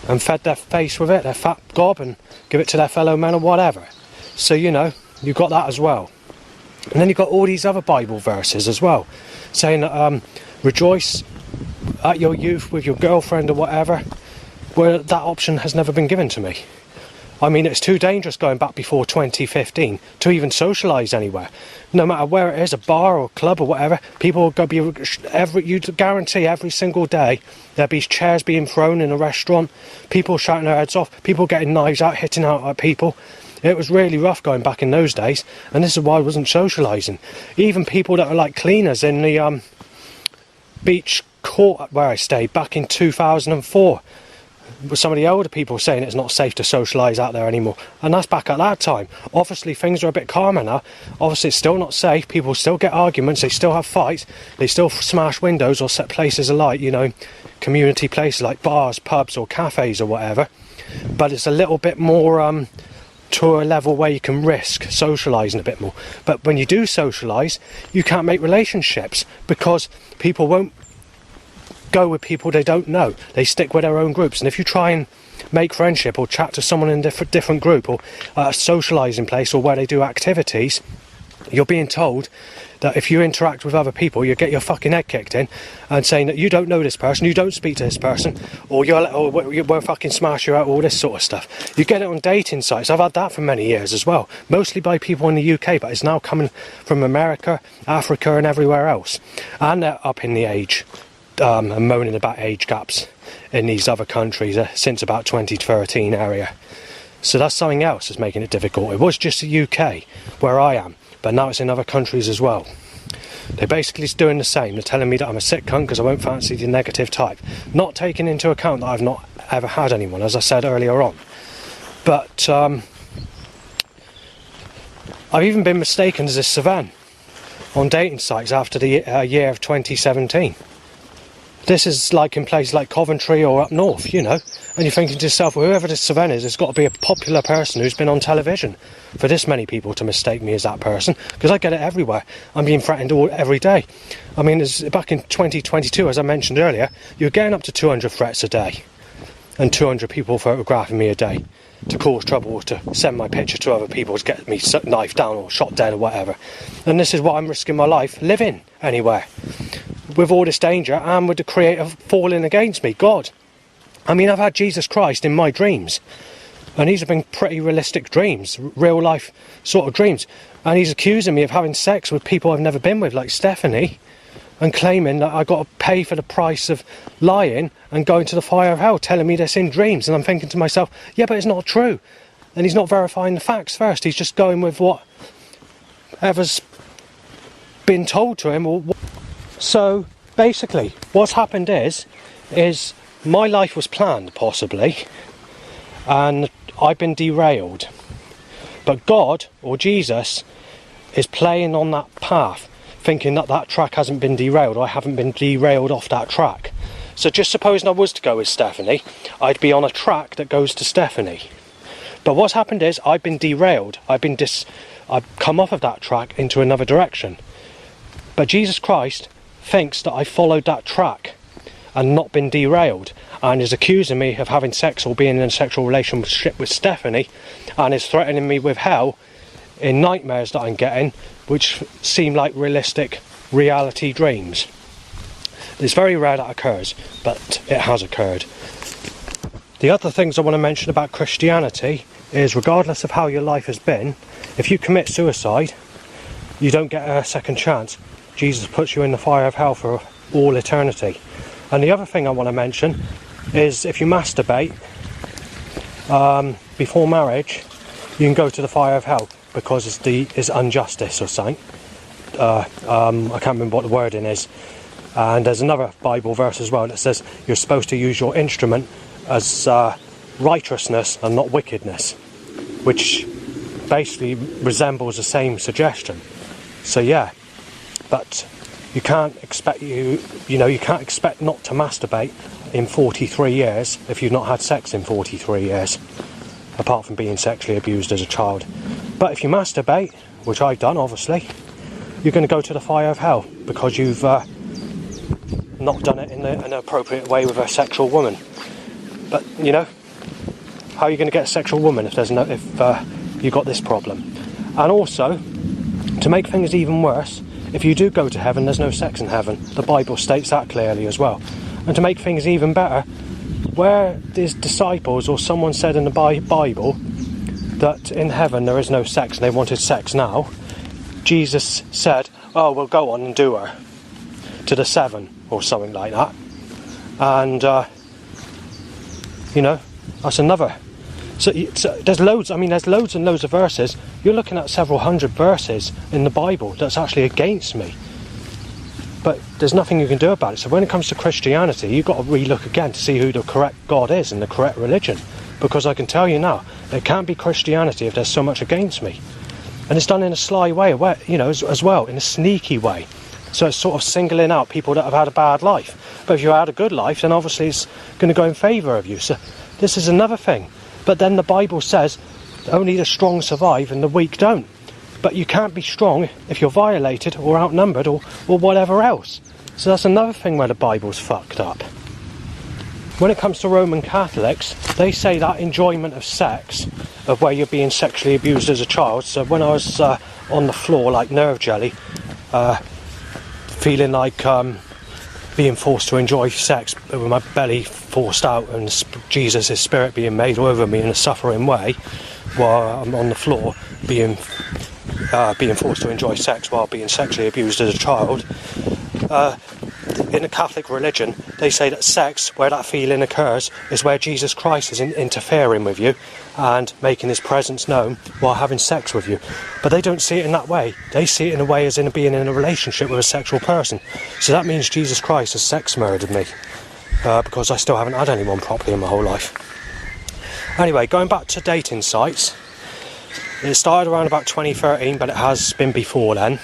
and fed their face with it, their fat gob, and give it to their fellow men or whatever. So, you know, you've got that as well. And then you've got all these other Bible verses as well, saying that rejoice at your youth with your girlfriend or whatever, where that option has never been given to me. I mean, it's too dangerous going back before 2015 to even socialise anywhere. No matter where it is, a bar or club or whatever, people will go you'd guarantee every single day there'll be chairs being thrown in a restaurant, people shouting their heads off, people getting knives out, hitting out at people. It was really rough going back in those days, and this is why I wasn't socialising. Even people that are like cleaners in the beach court where I stayed back in 2004. With some of the older people saying it's not safe to socialise out there anymore, and that's back at that time. Obviously things are a bit calmer now. Obviously it's still not safe, people still get arguments, they still have fights, they still smash windows or set places alight, you know, community places like bars, pubs or cafes or whatever. But it's a little bit more to a level where you can risk socialising a bit more. But when you do socialise, you can't make relationships because people won't go with people they don't know. They stick with their own groups, and if you try and make friendship or chat to someone in a different group or a socialising place or where they do activities, you're being told that if you interact with other people you get your fucking head kicked in and saying that you don't know this person, you don't speak to this person, or we'll fucking smash you out, all this sort of stuff. You get it on dating sites. I've had that for many years as well, mostly by people in the UK, but it's now coming from America, Africa and everywhere else, and they're up in the age. And moaning about age gaps in these other countries since about 2013 area. So that's something else that's making it difficult. It was just the UK where I am, but now it's in other countries as well. They're basically doing the same. They're telling me that I'm a sick cunt because I won't fancy the negative type, not taking into account that I've not ever had anyone, as I said earlier on. But I've even been mistaken as a Savan on dating sites after the year of 2017. This is like in places like Coventry or up north, you know, and you're thinking to yourself, well, whoever this Savan is, it's got to be a popular person who's been on television for this many people to mistake me as that person, because I get it everywhere. I'm being threatened every day. I mean, back in 2022, as I mentioned earlier, you're getting up to 200 threats a day and 200 people photographing me a day to cause trouble or to send my picture to other people to get me knifed down or shot dead or whatever. And this is what I'm risking my life living anywhere. With all this danger and with the Creator falling against me, God. I mean, I've had Jesus Christ in my dreams, and these have been pretty realistic dreams, real life sort of dreams, and he's accusing me of having sex with people I've never been with, like Stephanie, and claiming that I got to pay for the price of lying and going to the fire of hell, telling me this in dreams. And I'm thinking to myself, yeah, but it's not true. And he's not verifying the facts first, he's just going with whatever's been told to him. So basically what's happened is my life was planned possibly, and I've been derailed, but God or Jesus is playing on that path, thinking that track hasn't been derailed, or I haven't been derailed off that track. So just supposing I was to go with Stephanie, I'd be on a track that goes to Stephanie. But what's happened is I've been derailed, I've come off of that track into another direction. But Jesus Christ thinks that I followed that track and not been derailed, and is accusing me of having sex or being in a sexual relationship with Stephanie, and is threatening me with hell in nightmares that I'm getting, which seem like realistic reality dreams. It's very rare that occurs, but it has occurred. The other things I want to mention about Christianity is, regardless of how your life has been, if you commit suicide, you don't get a second chance. Jesus puts you in the fire of hell for all eternity. And the other thing I want to mention is, if you masturbate before marriage, you can go to the fire of hell because it's injustice or something. I can't remember what the wording is. And there's another Bible verse as well that says you're supposed to use your instrument as righteousness and not wickedness, which basically resembles the same suggestion. So yeah. But you can't expect you can't expect not to masturbate in 43 years if you've not had sex in 43 years, apart from being sexually abused as a child. But if you masturbate, which I've done obviously, you're going to go to the fire of hell because you've not done it in an appropriate way with a sexual woman. But you know, how are you going to get a sexual woman if you've got this problem? And also, to make things even worse, if you do go to heaven, there's no sex in heaven. The Bible states that clearly as well. And to make things even better, where there's disciples or someone said in the Bible that in heaven there is no sex and they wanted sex now, Jesus said, oh, well, go on and do her to the 7 or something like that. And you know, that's another. So there's loads, I mean, there's loads and loads of verses. You're looking at several hundred verses in the Bible that's actually against me. But there's nothing you can do about it. So when it comes to Christianity, you've got to re-look again to see who the correct God is and the correct religion. Because I can tell you now, it can't be Christianity if there's so much against me. And it's done in a sly way, you know, as well, in a sneaky way. So it's sort of singling out people that have had a bad life. But if you had a good life, then obviously it's going to go in favour of you. So this is another thing. But then the Bible says only the strong survive and the weak don't. But you can't be strong if you're violated or outnumbered or whatever else. So that's another thing where the Bible's fucked up. When it comes to Roman Catholics, they say that enjoyment of sex, of where you're being sexually abused as a child. So when I was on the floor like nerve jelly, feeling like being forced to enjoy sex with my belly forced out and Jesus' spirit being made over me in a suffering way, while I'm on the floor being forced to enjoy sex while being sexually abused as a child. In the Catholic religion, they say that sex, where that feeling occurs, is where Jesus Christ is interfering with you and making his presence known while having sex with you. But they don't see it in that way. They see it in a way as in being in a relationship with a sexual person. So that means Jesus Christ has sex murdered me, because I still haven't had anyone properly in my whole life. Anyway, going back to dating sites, it started around about 2013, but it has been before then.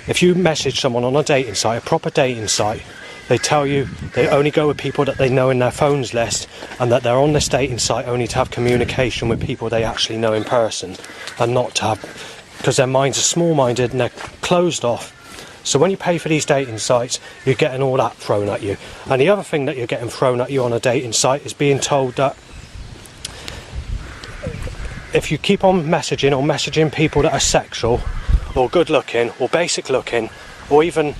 If you message someone on a dating site, a proper dating site, they tell you they only go with people that they know in their phones list, and that they're on this dating site only to have communication with people they actually know in person, and not to have, because their minds are small-minded and they're closed off. So when you pay for these dating sites, you're getting all that thrown at you. And the other thing that you're getting thrown at you on a dating site is being told that if you keep on messaging people that are sexual, or good looking, or basic looking, or even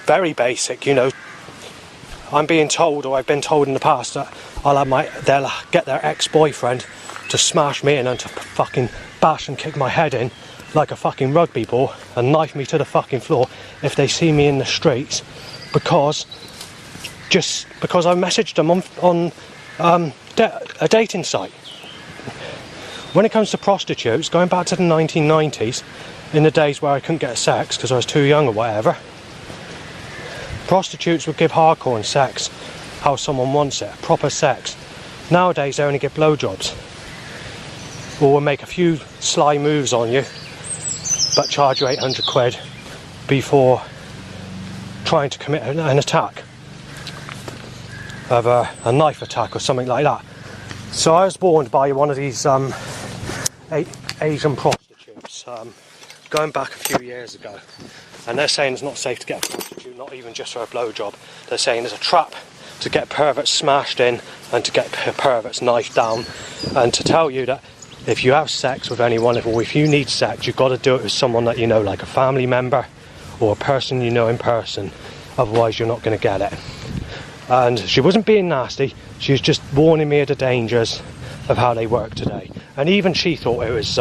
very basic, you know, I'm being told, or I've been told in the past, that they'll get their ex-boyfriend to smash me in and to fucking bash and kick my head in like a fucking rugby ball and knife me to the fucking floor if they see me in the streets, because I messaged them on a dating site. When it comes to prostitutes, going back to the 1990s, in the days where I couldn't get sex because I was too young or whatever, prostitutes would give hardcore and sex how someone wants it, proper sex. Nowadays they only give blowjobs, or will make a few sly moves on you but charge you 800 quid before trying to commit an attack of a knife attack or something like that. So I was warned by one of these Asian prostitutes going back a few years ago, and they're saying it's not safe to get a prostitute, not even just for a blowjob. They're saying there's a trap to get perverts smashed in and to get perverts knifed down, and to tell you that if you have sex with anyone, or if you need sex, you've got to do it with someone that you know, like a family member or a person you know in person, otherwise you're not going to get it. And she wasn't being nasty, she was just warning me of the dangers of how they work today. And even she thought it was,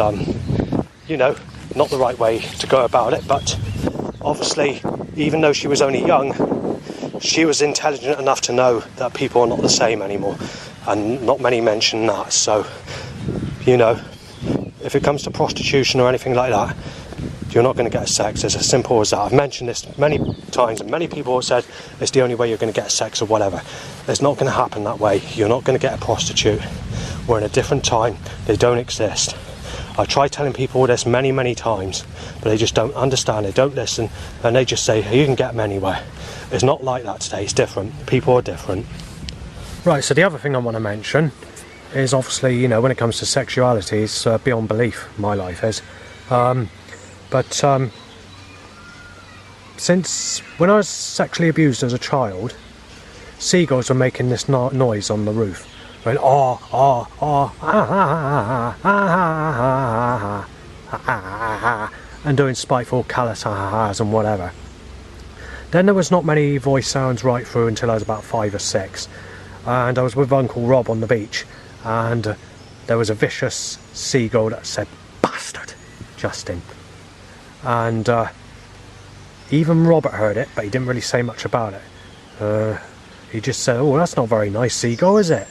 you know, not the right way to go about it, but obviously, even though she was only young, she was intelligent enough to know that people are not the same anymore, and not many mention that. So, you know, if it comes to prostitution or anything like that, you're not going to get sex. It's as simple as that. I've mentioned this many times, and many people have said it's the only way you're going to get sex or whatever. It's not going to happen that way. You're not going to get a prostitute. We're in a different time. They don't exist. I tried telling people this many, many times, but they just don't understand, they don't listen, and they just say, hey, you can get them anywhere. It's not like that today, it's different. People are different. Right, so the other thing I want to mention is obviously, you know, when it comes to sexuality, it's beyond belief, my life is. But since when I was sexually abused as a child, seagulls were making this noise on the roof. Going, and doing spiteful callous ha-ha-has and whatever. Then there was not many voice sounds right through until I was about 5 or 6, and I was with Uncle Rob on the beach, and there was a vicious seagull that said, "Bastard, Justin." And even Robert heard it, but he didn't really say much about it. He just said, "Oh, that's not very nice, seagull, is it?"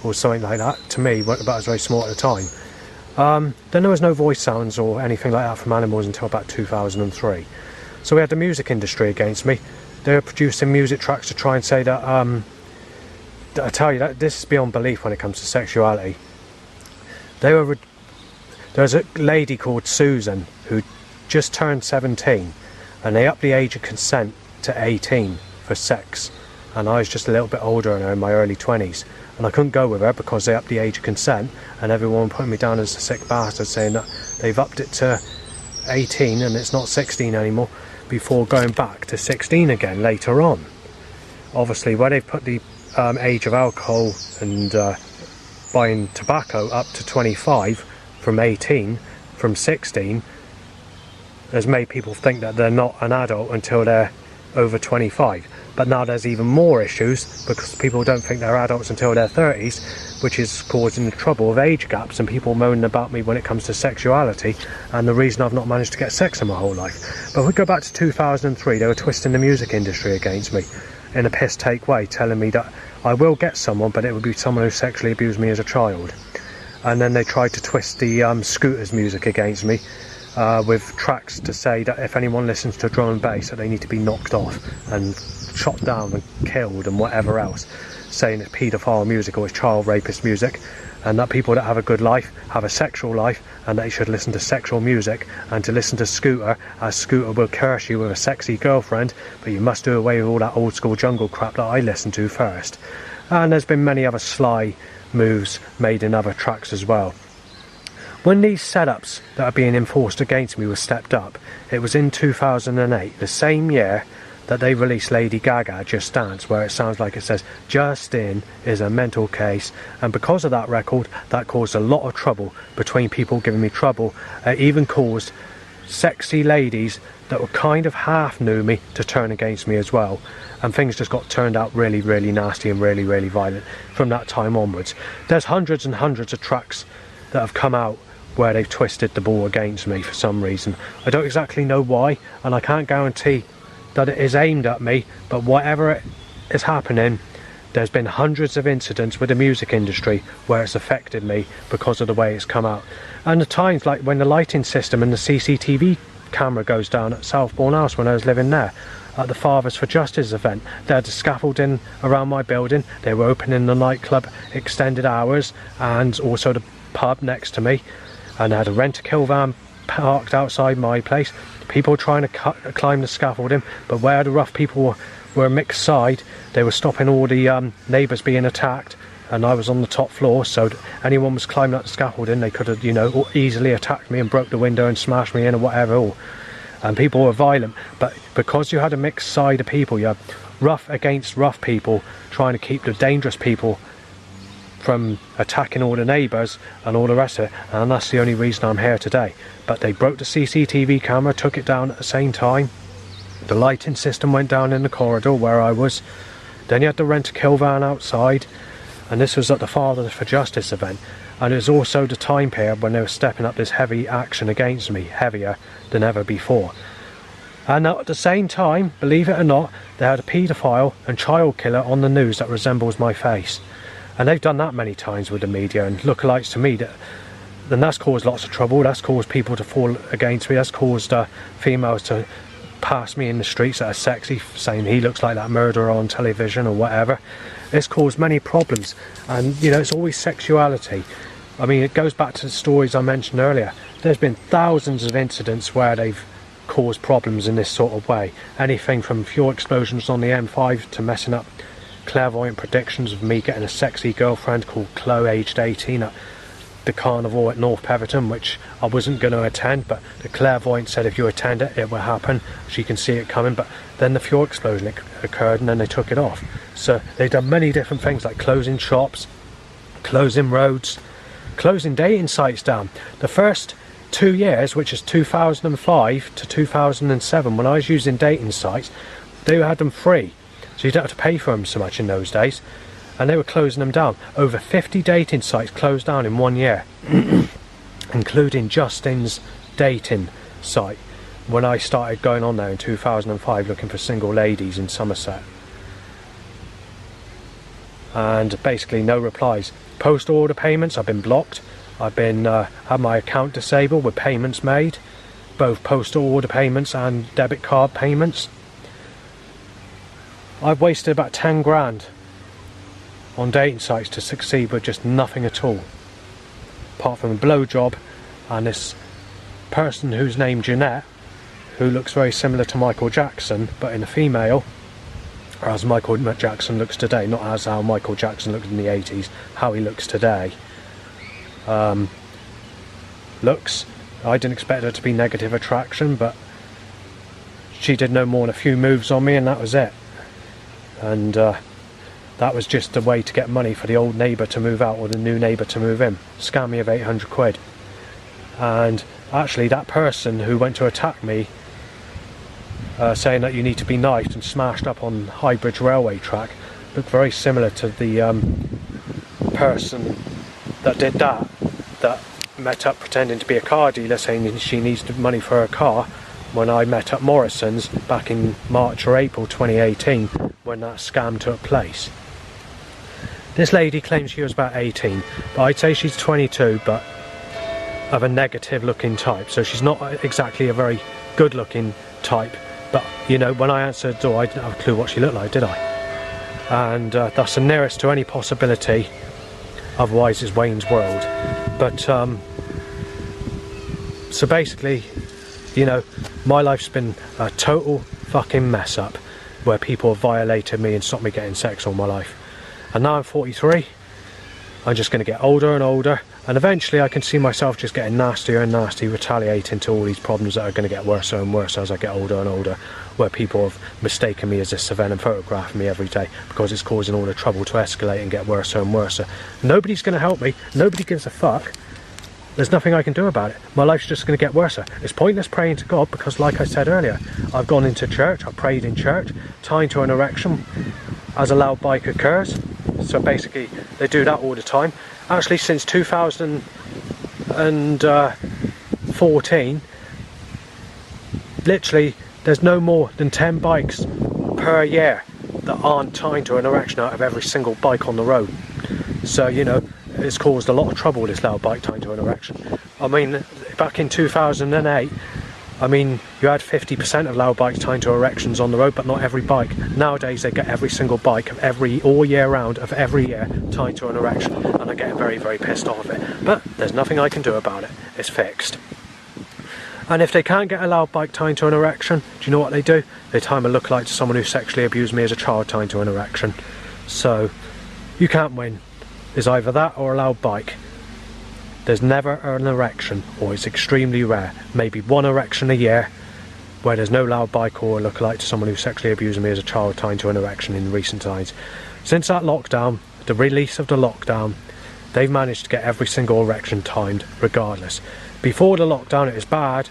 Or something like that to me, but I was very small at the time. Then there was no voice sounds or anything like that from animals until about 2003. So we had the music industry against me. They were producing music tracks to try and say that, I tell you, that this is beyond belief when it comes to sexuality. There's a lady called Susan who just turned 17, and they upped the age of consent to 18 for sex. And I was just a little bit older than her, in my early 20s. And I couldn't go with her because they upped the age of consent, and everyone put me down as a sick bastard, saying that they've upped it to 18 and it's not 16 anymore, before going back to 16 again later on. Obviously, where they've put the age of alcohol and buying tobacco up to 25 from 18, from 16, has made people think that they're not an adult until they're over 25. But now there's even more issues because people don't think they're adults until their 30s, which is causing the trouble of age gaps and people moaning about me when it comes to sexuality, and the reason I've not managed to get sex in my whole life. But if we go back to 2003, they were twisting the music industry against me in a piss take way, telling me that I will get someone, but it would be someone who sexually abused me as a child. And then they tried to twist the Scooters music against me, with tracks to say that if anyone listens to drum and bass, that they need to be knocked off and shot down and killed and whatever else, saying it's paedophile music or it's child rapist music, and that people that have a good life have a sexual life, and they should listen to sexual music, and to listen to Scooter, as Scooter will curse you with a sexy girlfriend, but you must do away with all that old school jungle crap that I listened to first. And there's been many other sly moves made in other tracks as well. When these setups that are being enforced against me were stepped up, it was in 2008, the same year that they released Lady Gaga Just Dance, where it sounds like it says Justin is a mental case, and because of that record, that caused a lot of trouble between people giving me trouble. It even caused sexy ladies that were kind of half knew me to turn against me as well, and things just got turned out really, really nasty and really, really violent from that time onwards. There's hundreds and hundreds of tracks that have come out where they've twisted the ball against me for some reason. I don't exactly know why, and I can't guarantee that it is aimed at me, but whatever is happening, there's been hundreds of incidents with the music industry where it's affected me because of the way it's come out. And the times like when the lighting system and the CCTV camera goes down at Southbourne House when I was living there, at the Fathers for Justice event, they had the scaffolding around my building, they were opening the nightclub extended hours and also the pub next to me, and they had a rent-a-kill van parked outside my place, people trying to climb the scaffolding, but where the rough people were mixed side, they were stopping all the neighbours being attacked, and I was on the top floor, so anyone was climbing up the scaffolding, they could have, you know, easily attacked me and broke the window and smashed me in or whatever, and people were violent. But because you had a mixed side of people, you had rough against rough people trying to keep the dangerous people from attacking all the neighbours and all the rest of it, and that's the only reason I'm here today. But they broke the CCTV camera, took it down at the same time, the lighting system went down in the corridor where I was, then you had the rent-a-kill van outside, and this was at the Fathers for Justice event, and it was also the time period when they were stepping up this heavy action against me, heavier than ever before. And at the same time, believe it or not, they had a paedophile and child killer on the news that resembles my face. And they've done that many times with the media and lookalikes to me, then that's caused lots of trouble, that's caused people to fall against me, that's caused females to pass me in the streets that are sexy, saying he looks like that murderer on television or whatever. It's caused many problems, and you know, it's always sexuality. I mean, it goes back to the stories I mentioned earlier. There's been thousands of incidents where they've caused problems in this sort of way. Anything from fuel explosions on the M5 to messing up clairvoyant predictions of me getting a sexy girlfriend called Chloe, aged 18, at the carnival at North Peverton, which I wasn't going to attend, but the clairvoyant said if you attend it, it will happen. She can see it coming. But then the fuel explosion occurred, and then they took it off. So they've done many different things, like closing shops, closing roads, closing dating sites down. The first 2 years, which is 2005 to 2007, when I was using dating sites, they had them free, so you don't have to pay for them so much in those days. and they were closing them down. Over 50 dating sites closed down in 1 year, including Justin's dating site, when I started going on there in 2005 looking for single ladies in Somerset. And basically no replies. Postal order payments, I've been blocked. I've been had my account disabled with payments made, both postal order payments and debit card payments. I've wasted about 10 grand on dating sites to succeed with just nothing at all, apart from a blowjob and this person who's named Jeanette, who looks very similar to Michael Jackson but in a female, or as Michael Jackson looks today, not as how Michael Jackson looked in the 80s, how he looks today. Looks, I didn't expect her to be negative attraction, but she did no more than a few moves on me and that was it. And that was just a way to get money for the old neighbour to move out or the new neighbour to move in. Scam me of 800 quid. And actually that person who went to attack me, saying that you need to be knifed and smashed up on Highbridge railway track, looked very similar to the person that did that met up pretending to be a car dealer saying she needs money for her car, when I met up Morrison's back in March or April 2018 when that scam took place. This lady claims she was about 18, but I'd say she's 22, but of a negative looking type, so she's not exactly a very good looking type. But you know, when I answered the door I didn't have a clue what she looked like, did I? And that's the nearest to any possibility, otherwise it's Wayne's World. But so basically, you know, my life's been a total fucking mess up, where people have violated me and stopped me getting sex all my life. And now I'm 43, I'm just going to get older and older, and eventually I can see myself just getting nastier and nastier, retaliating to all these problems that are going to get worse and worse as I get older and older, where people have mistaken me as a savant and photographing me every day because it's causing all the trouble to escalate and get worse and worse. Nobody's going to help me, nobody gives a fuck. There's nothing I can do about it. My life's just going to get worse. It's pointless praying to God because, like I said earlier, I've gone into church, I've prayed in church, tying to an erection as a loud bike occurs. So basically they do that all the time. Actually since 2014, literally there's no more than 10 bikes per year that aren't tying to an erection out of every single bike on the road. So you know, it's caused a lot of trouble, this loud bike tying to an erection. I mean, back in 2008, I mean, you had 50% of loud bikes tying to erections on the road, but not every bike. Nowadays they get every single bike of all year round of every year tied to an erection, and I'm getting very, very pissed off of it. But there's nothing I can do about it. It's fixed. And if they can't get a loud bike tying to an erection, do you know what they do? They tie a lookalike to someone who sexually abused me as a child tying to an erection. So you can't win. There's either that or a loud bike. There's never an erection, or it's extremely rare. Maybe one erection a year where there's no loud bike or a lookalike to someone who sexually abused me as a child tying to an erection in recent times. Since that lockdown, the release of the lockdown, they've managed to get every single erection timed regardless. Before the lockdown it was bad,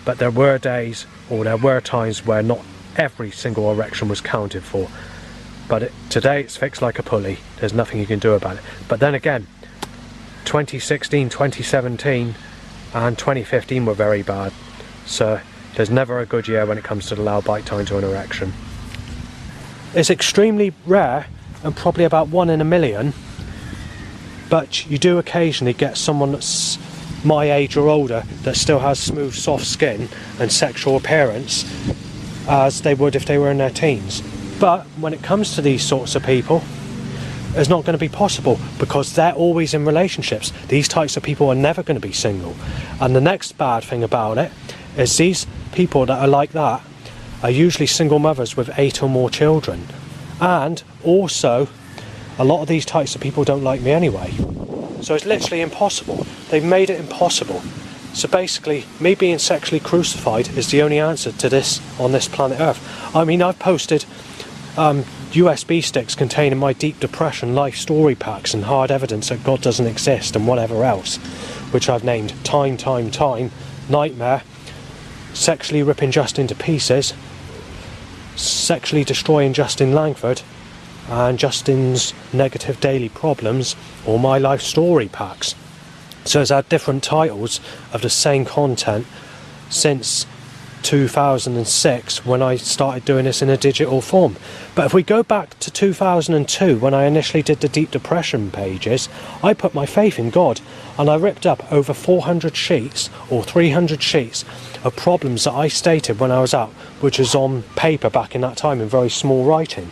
but there were days or there were times where not every single erection was counted for. But today it's fixed like a pulley. There's nothing you can do about it. But then again, 2016, 2017 and 2015 were very bad. So there's never a good year when it comes to the loud bike tying to an erection. It's extremely rare and probably about 1 in a million, but you do occasionally get someone that's my age or older that still has smooth soft skin and sexual appearance as they would if they were in their teens. But when it comes to these sorts of people, it's not going to be possible because they're always in relationships. These types of people are never going to be single. And the next bad thing about it is these people that are like that are usually single mothers with 8 or more children. And also, a lot of these types of people don't like me anyway. So it's literally impossible. They've made it impossible. So basically, me being sexually crucified is the only answer to this on this planet Earth. I mean, I've posted USB sticks containing my deep depression life story packs and hard evidence that God doesn't exist and whatever else, which I've named Time, Nightmare, Sexually Ripping Justin to Pieces, Sexually Destroying Justin Langford, and Justin's Negative Daily Problems or My Life Story packs. So it's had different titles of the same content since 2006 when I started doing this in a digital form. But if we go back to 2002 when I initially did the Deep Depression pages, I put my faith in God and I ripped up over 400 sheets or 300 sheets of problems that I stated when I was out, which was on paper back in that time in very small writing,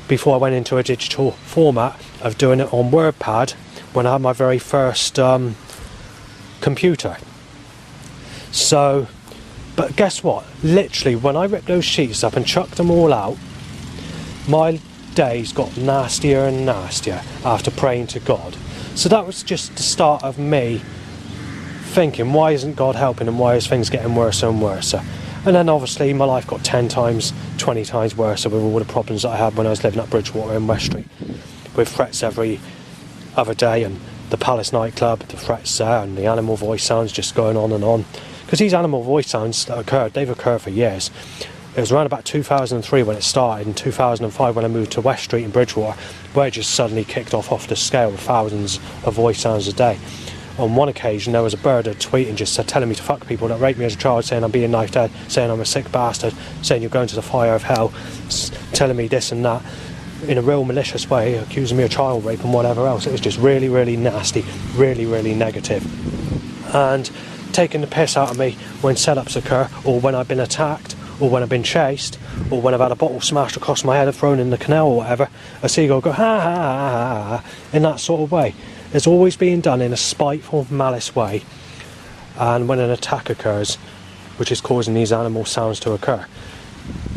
before I went into a digital format of doing it on WordPad when I had my very first computer. So, but guess what? Literally, when I ripped those sheets up and chucked them all out, my days got nastier and nastier after praying to God. So that was just the start of me thinking, why isn't God helping and why is things getting worse and worse? And then obviously my life got 10 times, 20 times worse with all the problems that I had when I was living at Bridgewater in West Street, with threats every other day, and the Palace nightclub, the threats there, and the animal voice sounds just going on and on. Because these animal voice sounds that occurred, they've occurred for years. It was around about 2003 when it started, in 2005 when I moved to West Street in Bridgewater, where it just suddenly kicked off the scale with thousands of voice sounds a day. On one occasion there was a bird that tweeting just said, telling me to fuck people that raped me as a child, saying I'm being knifed dead, saying I'm a sick bastard, saying you're going to the fire of hell, telling me this and that in a real malicious way, accusing me of child rape and whatever else. It was just really, really nasty, really, really negative. And taking the piss out of me when setups occur, or when I've been attacked, or when I've been chased, or when I've had a bottle smashed across my head and thrown in the canal or whatever, a seagull go ha ha ha ha ha, in that sort of way. It's always being done in a spiteful, malice way, and when an attack occurs, which is causing these animal sounds to occur.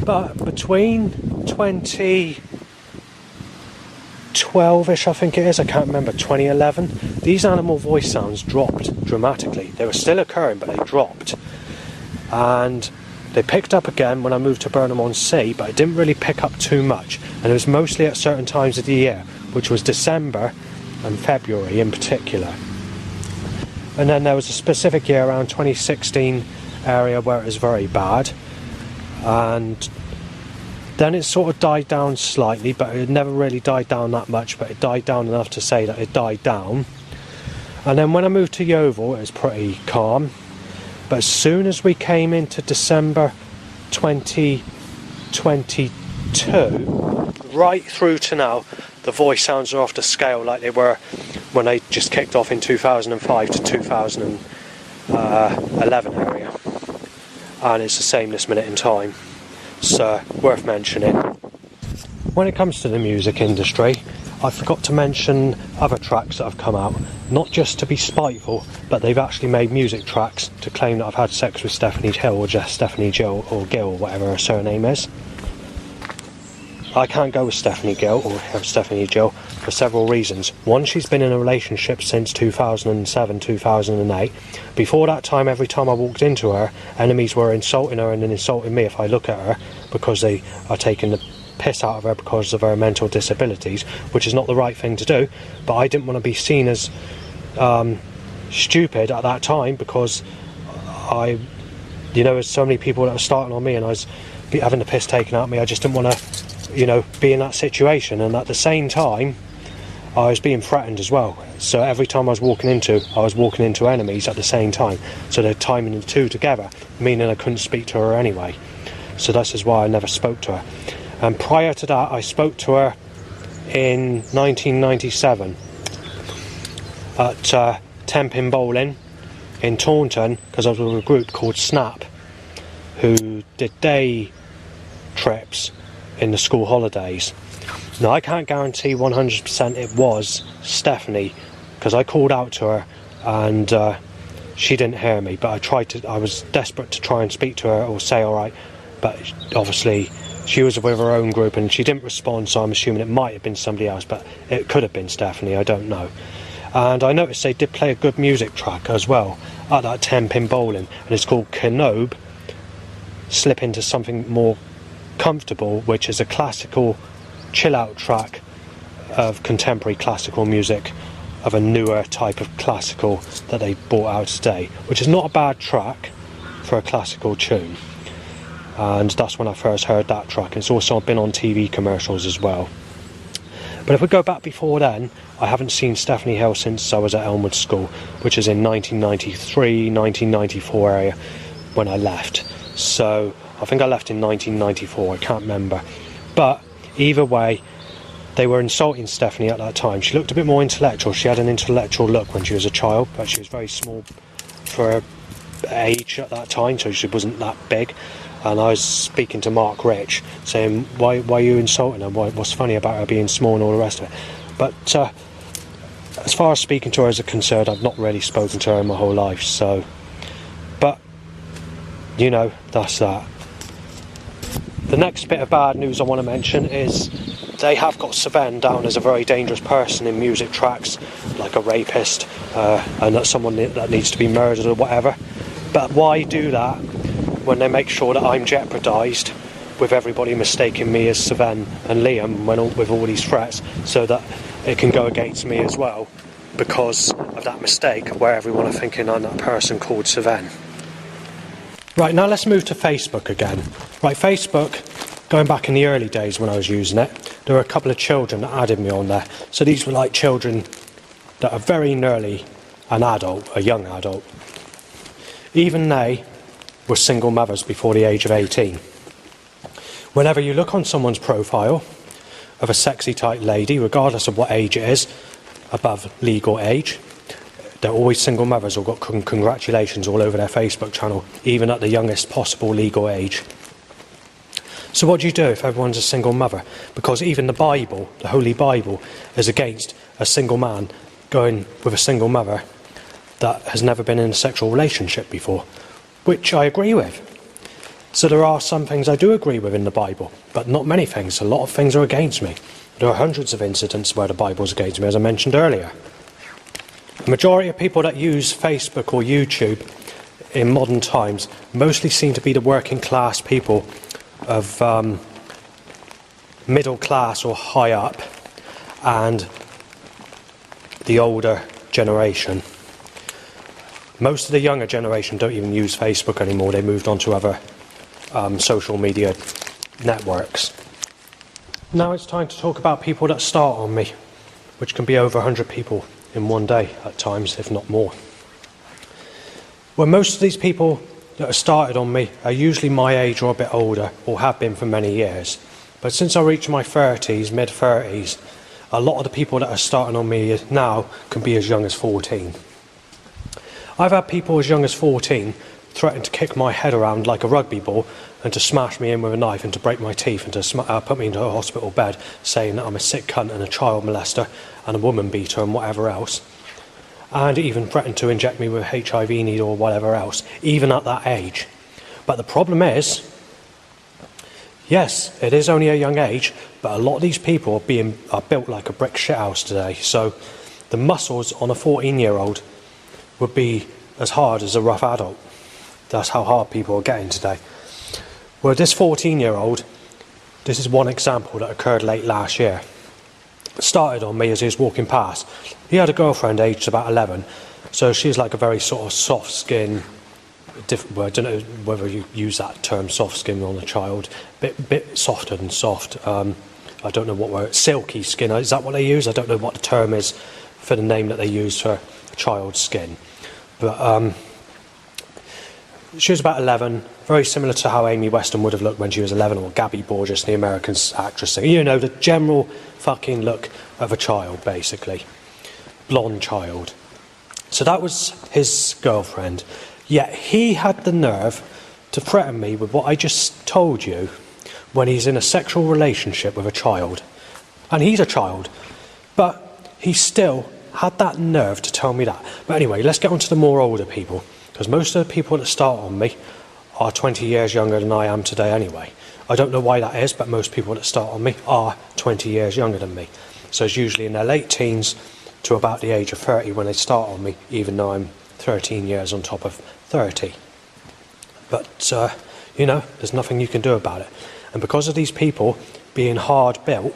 But between 2012ish, I think it is, I can't remember, 2011, these animal voice sounds dropped dramatically. They were still occurring, but they dropped. And they picked up again when I moved to Burnham-on-Sea, but it didn't really pick up too much. And it was mostly at certain times of the year, which was December and February in particular. And then there was a specific year around 2016 area where it was very bad. And then it sort of died down slightly, but it never really died down that much, but it died down enough to say that it died down. And then when I moved to Yeovil, it was pretty calm. But as soon as we came into December 2022, right through to now, the voice sounds are off the scale like they were when they just kicked off in 2005 to 2011 area. And it's the same this minute in time. So, worth mentioning. When it comes to the music industry, I forgot to mention other tracks that have come out, not just to be spiteful, but they've actually made music tracks to claim that I've had sex with Stephanie Hill, or just Stephanie Gill, or Gill, whatever her surname is. I can't go with Stephanie Gill, or Stephanie Gill, for several reasons. One, she's been in a relationship since 2007, 2008. Before that time, every time I walked into her, enemies were insulting her and then insulting me if I look at her, because they are taking the piss out of her because of her mental disabilities, which is not the right thing to do. But I didn't want to be seen as stupid at that time, because there's so many people that were starting on me and I was having the piss taken out of me. I just didn't want to be in that situation, and at the same time I was being threatened as well. So every time I was walking into enemies at the same time, so they're timing the two together, meaning I couldn't speak to her anyway. So this is why I never spoke to her. And prior to that, I spoke to her in 1997 at Tenpin Bowling in Taunton, because I was with a group called Snap who did day trips in the school holidays. Now, I can't guarantee 100% it was Stephanie, because I called out to her and she didn't hear me, but I was desperate to try and speak to her or say alright, but obviously she was with her own group and she didn't respond, so I'm assuming it might have been somebody else, but it could have been Stephanie, I don't know. And I noticed they did play a good music track as well at that Tenpin Bowling, and it's called Kenobe, Slip Into Something More Comfortable, which is a classical chill out track of contemporary classical music, of a newer type of classical that they brought out today, which is not a bad track for a classical tune. and that's when I first heard that track. It's also been on TV commercials as well. But if we go back before then, I haven't seen Stephanie Hill since I was at Elmwood School, which is in 1993, 1994 area when I left. So I think I left in 1994, I can't remember. But either way, they were insulting Stephanie at that time. She looked a bit more intellectual. She had an intellectual look when she was a child, but she was very small for her age at that time, so she wasn't that big. And I was speaking to Mark Rich, saying, why are you insulting her? What's funny about her being small and all the rest of it? But as far as speaking to her is concerned, I've not really spoken to her in my whole life, so... But, you know, that's that. The next bit of bad news I want to mention is they have got Sven down as a very dangerous person in music tracks, like a rapist, and that's someone that needs to be murdered or whatever. But why do that when they make sure that I'm jeopardised with everybody mistaking me as Sven and Liam with all these threats, so that it can go against me as well because of that mistake where everyone are thinking I'm that person called Sven. Right, now let's move to Facebook again. Right, Facebook, going back in the early days when I was using it, there were a couple of children that added me on there. So these were like children that are very nearly an adult, a young adult. Even they were single mothers before the age of 18. Whenever you look on someone's profile of a sexy type lady, regardless of what age it is, above legal age, they're always single mothers or got congratulations all over their Facebook channel, even at the youngest possible legal age. So what do you do if everyone's a single mother? Because even the Bible, the Holy Bible, is against a single man going with a single mother that has never been in a sexual relationship before, which I agree with. So there are some things I do agree with in the Bible, but not many things. A lot of things are against me. There are hundreds of incidents where the Bible's against me, as I mentioned earlier. The majority of people that use Facebook or YouTube in modern times mostly seem to be the working class people of middle class or high up, and the older generation. Most of the younger generation don't even use Facebook anymore. They moved on to other social media networks. Now it's time to talk about people that start on me, which can be over 100 people in one day at times, if not more. Well, most of these people that have started on me are usually my age or a bit older, or have been for many years. But since I reached my 30s, mid-30s, a lot of the people that are starting on me now can be as young as 14. I've had people as young as 14 threaten to kick my head around like a rugby ball and to smash me in with a knife and to break my teeth and to put me into a hospital bed, saying that I'm a sick cunt and a child molester and a woman beater and whatever else. And even threatened to inject me with a HIV needle or whatever else, even at that age. But the problem is, yes, it is only a young age, but a lot of these people are built like a brick shithouse today. So the muscles on a 14-year-old would be as hard as a rough adult. That's how hard people are getting today. Well, this 14-year-old, this is one example that occurred late last year. Started on me as he was walking past. He had a girlfriend aged about 11, so she's like a very sort of soft skin, well, I don't know whether you use that term, soft skin on a child, bit softer than soft. I don't know what word, silky skin, is that what they use? I don't know what the term is for the name that they use for child's skin. But she was about 11, very similar to how Amy Weston would have looked when she was 11, or Gabby Borges, the American actress. You know, the general fucking look of a child, basically. Blonde child. So that was his girlfriend. Yet he had the nerve to threaten me with what I just told you when he's in a sexual relationship with a child. And he's a child. But he still had that nerve to tell me that. But anyway, let's get on to the more older people. Because most of the people that start on me are 20 years younger than I am today anyway. I don't know why that is, but most people that start on me are 20 years younger than me. So it's usually in their late teens to about the age of 30 when they start on me, even though I'm 13 years on top of 30. But, you know, there's nothing you can do about it. And because of these people being hard built,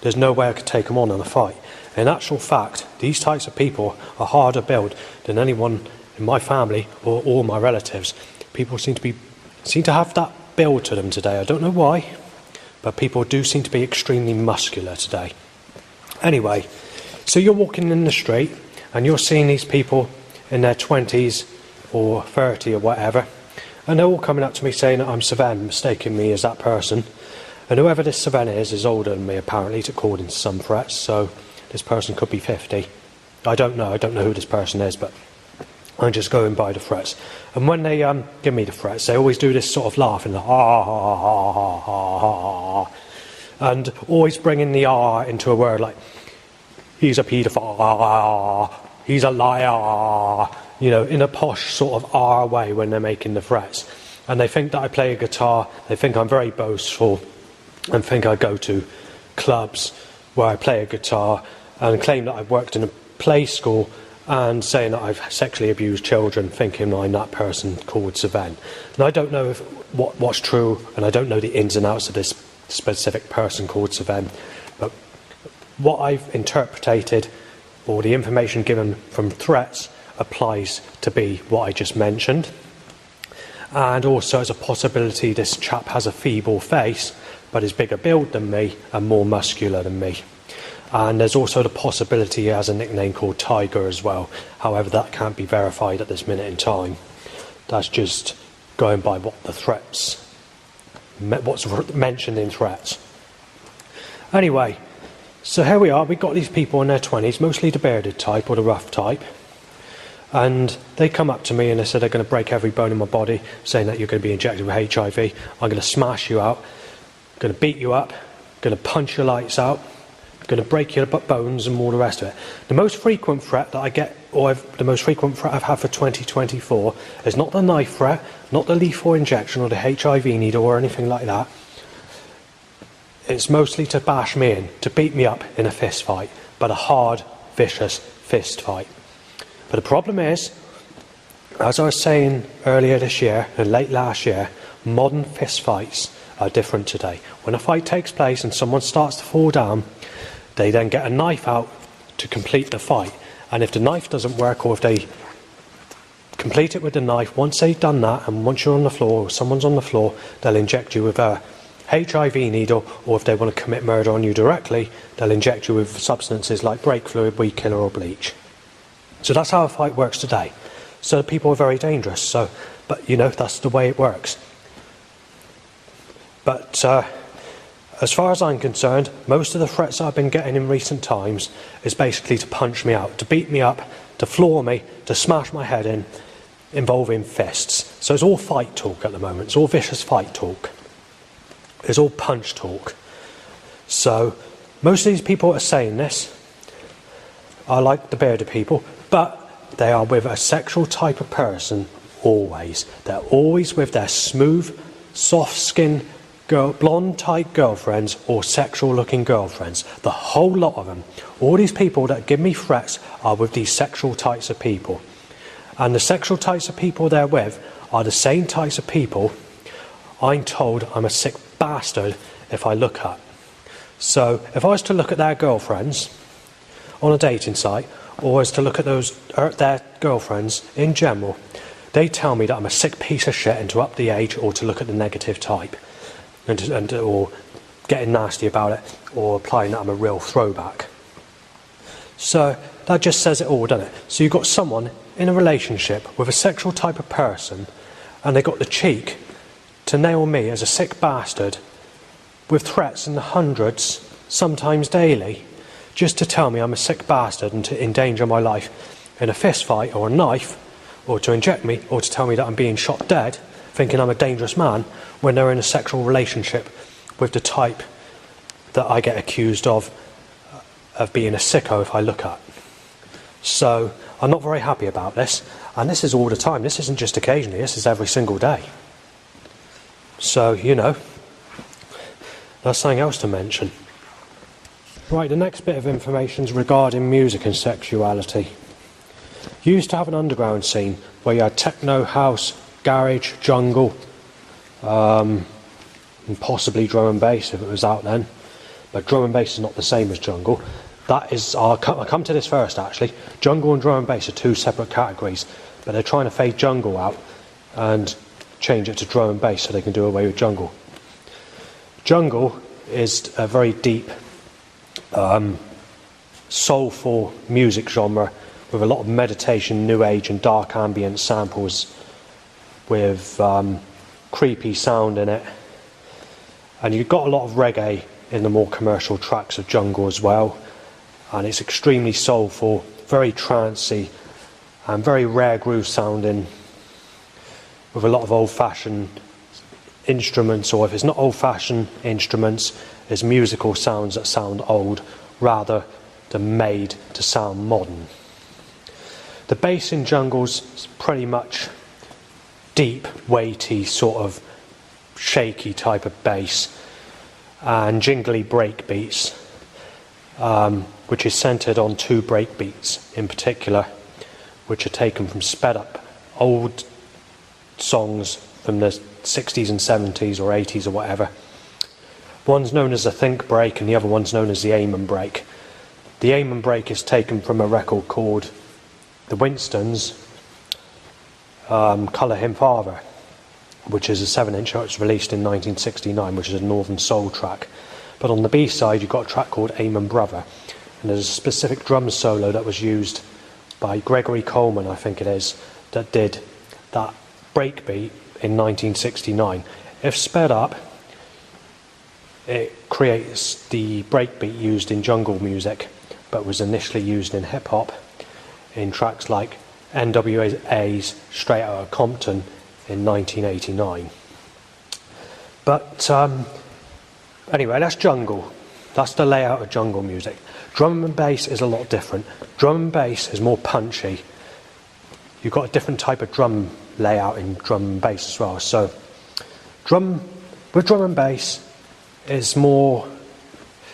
there's no way I could take them on in a fight. In actual fact, these types of people are harder built than anyone in my family or all my relatives. People seem to have that build to them today. I don't know why, but people do seem to be extremely muscular today. Anyway, so you're walking in the street and you're seeing these people in their 20s or 30 or whatever, and they're all coming up to me saying that I'm Savan, mistaking me as that person. And whoever this Savan is older than me, apparently, according to some threats, so this person could be 50. I don't know who this person is, but I'm just going by the threats. And when they give me the threats, they always do this sort of laugh, and and always bringing the R into a word like, he's a paedophile, he's a liar, you know, in a posh sort of R way when they're making the threats. And they think that I play a guitar, they think I'm very boastful, and think I go to clubs where I play a guitar, and claim that I've worked in a play school, and saying that I've sexually abused children, thinking I'm that person called Savan. And I don't know what's true, and I don't know the ins and outs of this specific person called Savan, but what I've interpreted, or the information given from threats, applies to be what I just mentioned. And also, as a possibility, this chap has a feeble face, but is bigger build than me and more muscular than me. And there's also the possibility he has a nickname called Tiger as well. However, that can't be verified at this minute in time. That's just going by what the threats, what's mentioned in threats. Anyway, so here we are. We've got these people in their 20s, mostly the bearded type or the rough type. And they come up to me and they said they're going to break every bone in my body, saying that you're going to be injected with HIV. I'm going to smash you out. I'm going to beat you up. I'm going to punch your lights out. I'm going to break your bones and all the rest of it. The most frequent threat that I get, the most frequent threat I've had for 2024 is not the knife threat, not the lethal injection or the HIV needle or anything like that. It's mostly to bash me in, to beat me up in a fist fight, but a hard, vicious fist fight. But the problem is, as I was saying earlier this year and late last year, modern fist fights are different today. When a fight takes place and someone starts to fall down, they then get a knife out to complete the fight. And if the knife doesn't work, or if they complete it with the knife, once they've done that, and once you're on the floor or someone's on the floor, they'll inject you with a HIV needle, or if they want to commit murder on you directly, they'll inject you with substances like brake fluid, weed killer or bleach. So that's how a fight works today. So people are very dangerous. So, but you know, that's the way it works. But as far as I'm concerned, most of the threats I've been getting in recent times is basically to punch me out, to beat me up, to floor me, to smash my head in, involving fists. So it's all fight talk at the moment. It's all vicious fight talk. It's all punch talk. So most of these people are saying this are like the bearded people, but they are with a sexual type of person always. They're always with their smooth, soft-skinned, blonde-type girlfriends or sexual-looking girlfriends. The whole lot of them. All these people that give me threats are with these sexual types of people. And the sexual types of people they're with are the same types of people I'm told I'm a sick bastard if I look at. So if I was to look at their girlfriends on a dating site, or as to look at their girlfriends in general, they tell me that I'm a sick piece of shit and to up the age, or to look at the negative type, or getting nasty about it, or applying that I'm a real throwback. So that just says it all, doesn't it? So you've got someone in a relationship with a sexual type of person, and they got the cheek to nail me as a sick bastard with threats in the hundreds, sometimes daily, just to tell me I'm a sick bastard and to endanger my life in a fist fight or a knife, or to inject me, or to tell me that I'm being shot dead, thinking I'm a dangerous man, when they're in a sexual relationship with the type that I get accused of being a sicko if I look at. So I'm not very happy about this, and this is all the time. This isn't just occasionally, this is every single day. So, you know, that's something else to mention. Right, the next bit of information is regarding music and sexuality. You used to have an underground scene where you had techno, house, garage, jungle, and possibly drum and bass if it was out then. But drum and bass is not the same as jungle. That is, I'll come to this first actually. Jungle and drum and bass are two separate categories, but they're trying to fade jungle out, and change it to drum and bass so they can do away with jungle. Jungle is a very deep, soulful music genre with a lot of meditation, new age and dark ambient samples with creepy sound in it. And you've got a lot of reggae in the more commercial tracks of jungle as well. And it's extremely soulful, very trancey and very rare groove sounding, with a lot of old-fashioned instruments, or if it's not old-fashioned instruments, it's musical sounds that sound old rather than made to sound modern. The bass in jungle's pretty much deep, weighty, sort of shaky type of bass, and jingly break beats, which is centred on 2 break beats in particular, which are taken from sped up old songs from the 60s and 70s or 80s or whatever. One's known as the think break and the other one's known as the aim break. The aim break is taken from a record called The Winstons, Colour Him Father, which is a 7-inch that was released in 1969, which is a Northern Soul track. But on the B-side you've got a track called Aim Brother, and there's a specific drum solo that was used by Gregory Coleman, I think it is, that did that breakbeat in 1969. If sped up, it creates the breakbeat used in jungle music, but was initially used in hip-hop in tracks like NWA's Straight Outta Compton in 1989. But anyway, that's jungle. That's the layout of jungle music. Drum and bass is a lot different. Drum and bass is more punchy. You've got a different type of drum layout in drum and bass as well. So with drum and bass is more,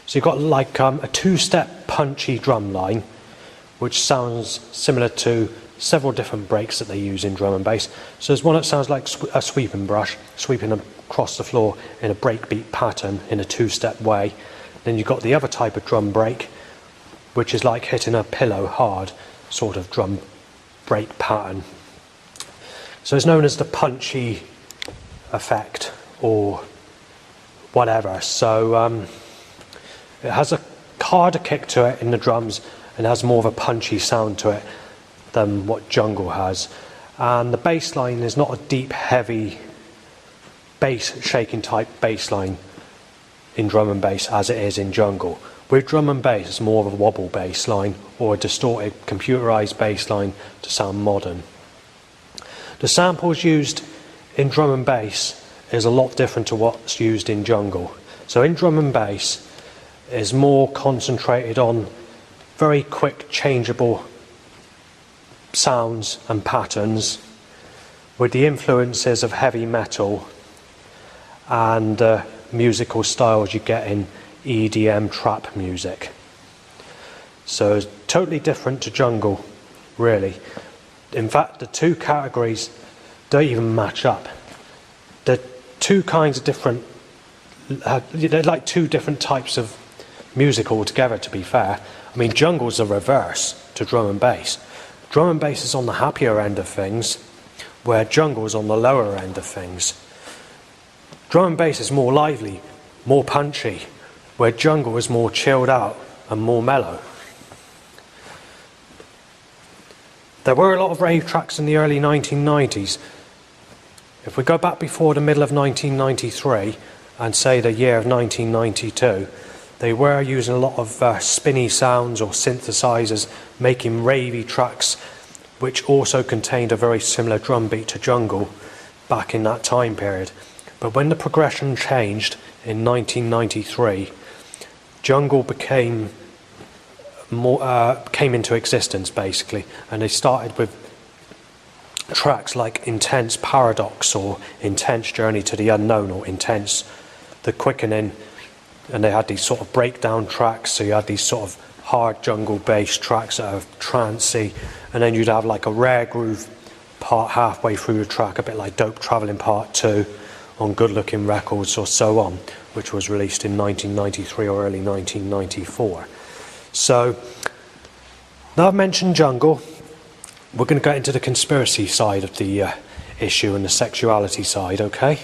so you've got like a 2-step punchy drum line, which sounds similar to several different breaks that they use in drum and bass. So there's one that sounds like a sweeping brush, sweeping across the floor in a breakbeat pattern in a 2-step way. Then you've got the other type of drum break, which is like hitting a pillow hard sort of drum break pattern. So it's known as the punchy effect or whatever. So it has a harder kick to it in the drums and has more of a punchy sound to it than what jungle has. And the bass line is not a deep, heavy bass shaking type bass line in drum and bass as it is in jungle. With drum and bass it's more of a wobble bass line or a distorted computerized bass line to sound modern. The samples used in drum and bass is a lot different to what's used in jungle. So in drum and bass is more concentrated on very quick changeable sounds and patterns with the influences of heavy metal and musical styles you get in EDM trap music. So it's totally different to jungle, really. In fact, the 2 categories don't even match up. They're 2 kinds of different, they're like 2 different types of music altogether, to be fair. I mean, jungle's the reverse to drum and bass. Drum and bass is on the happier end of things, where jungle is on the lower end of things. Drum and bass is more lively, more punchy, where jungle is more chilled out and more mellow. There were a lot of rave tracks in the early 1990s. If we go back before the middle of 1993 and say the year of 1992, they were using a lot of spinny sounds or synthesizers, making ravey tracks which also contained a very similar drum beat to jungle back in that time period. But when the progression changed in 1993, jungle came into existence basically, and they started with tracks like Intense Paradox or Intense Journey to the Unknown or Intense The Quickening, and they had these sort of breakdown tracks. So you had these sort of hard jungle bass tracks that are trancey, and then you'd have like a rare groove part halfway through the track, a bit like Dope Travelling Part 2 on Good Looking Records or so on, which was released in 1993 or early 1994. So now I've mentioned jungle, we're going to get into the conspiracy side of the issue and the sexuality side, okay?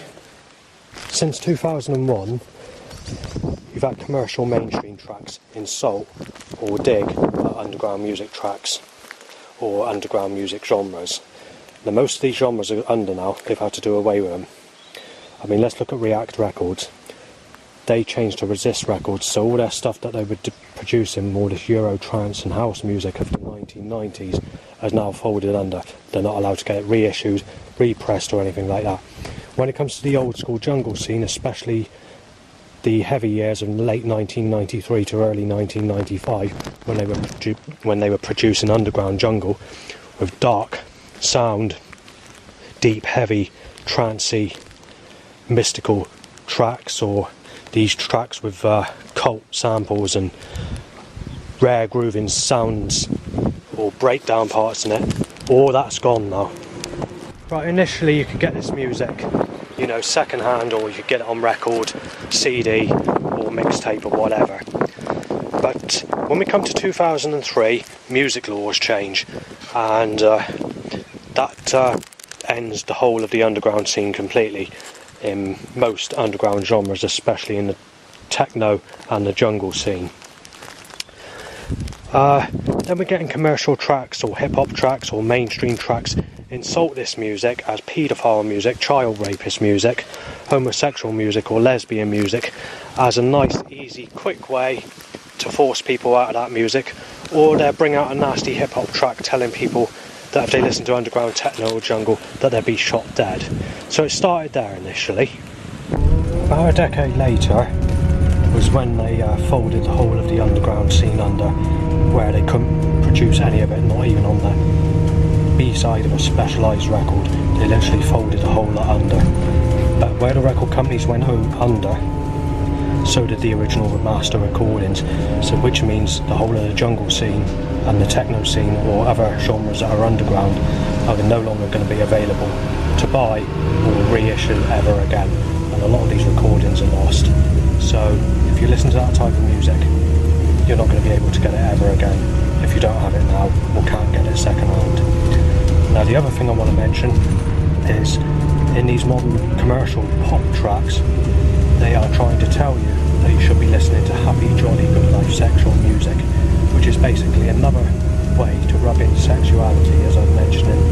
Since 2001, you've had commercial mainstream tracks insult or dig at underground music tracks or underground music genres. Now most of these genres are under now, they've had to do away with them. I mean, let's look at React Records. They changed to Resist Records, so all their stuff that they were producing, all this Euro, trance and house music of the 1990s, is now folded under. They're not allowed to get it reissued, repressed or anything like that. When it comes to the old school jungle scene, especially the heavy years of late 1993 to early 1995, when they were producing underground jungle with dark sound, deep, heavy, trancey, mystical tracks, or these tracks with cult samples and rare grooving sounds or breakdown parts in it, all that's gone now. Right, initially you could get this music, you know, second hand, or you could get it on record, CD or mixtape or whatever. But when we come to 2003, music laws change, and that ends the whole of the underground scene completely in most underground genres, especially in the techno and the jungle scene. Then we're getting commercial tracks or hip-hop tracks or mainstream tracks insult this music as paedophile music, child rapist music, homosexual music or lesbian music as a nice, easy, quick way to force people out of that music, or they'll bring out a nasty hip-hop track telling people that if they listen to underground techno or jungle that they'll be shot dead. So it started there initially. About a decade later was when they folded the whole of the underground scene under, where they couldn't produce any of it, not even on the B-side of a specialised record. They literally folded the whole lot under. But where the record companies went under, so did the original master recordings, so which means the whole of the jungle scene and the techno scene or other genres that are underground are no longer going to be available to buy or reissue ever again, and a lot of these recordings are lost. So if you listen to that type of music, you're not going to be able to get it ever again if you don't have it now or can't get it second hand. Now the other thing I want to mention is in these modern commercial pop tracks, they are trying to tell you that you should be listening to happy, jolly, good life sexual music, which is basically another way to rub in sexuality, as I'm mentioning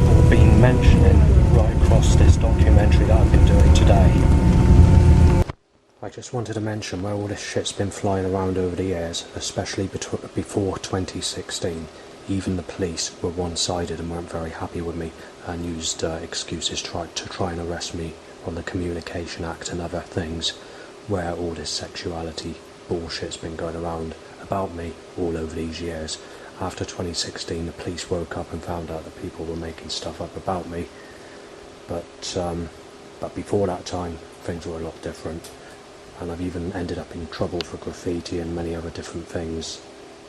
or been mentioning right across this documentary that I've been doing today. I just wanted to mention where all this shit's been flying around over the years, especially before 2016. Even the police were one-sided and weren't very happy with me and used excuses to try and arrest me on the Communication Act and other things, where all this sexuality bullshit's been going around about me all over these years. After 2016, the police woke up and found out that people were making stuff up about me, but before that time things were a lot different, and I've even ended up in trouble for graffiti and many other different things,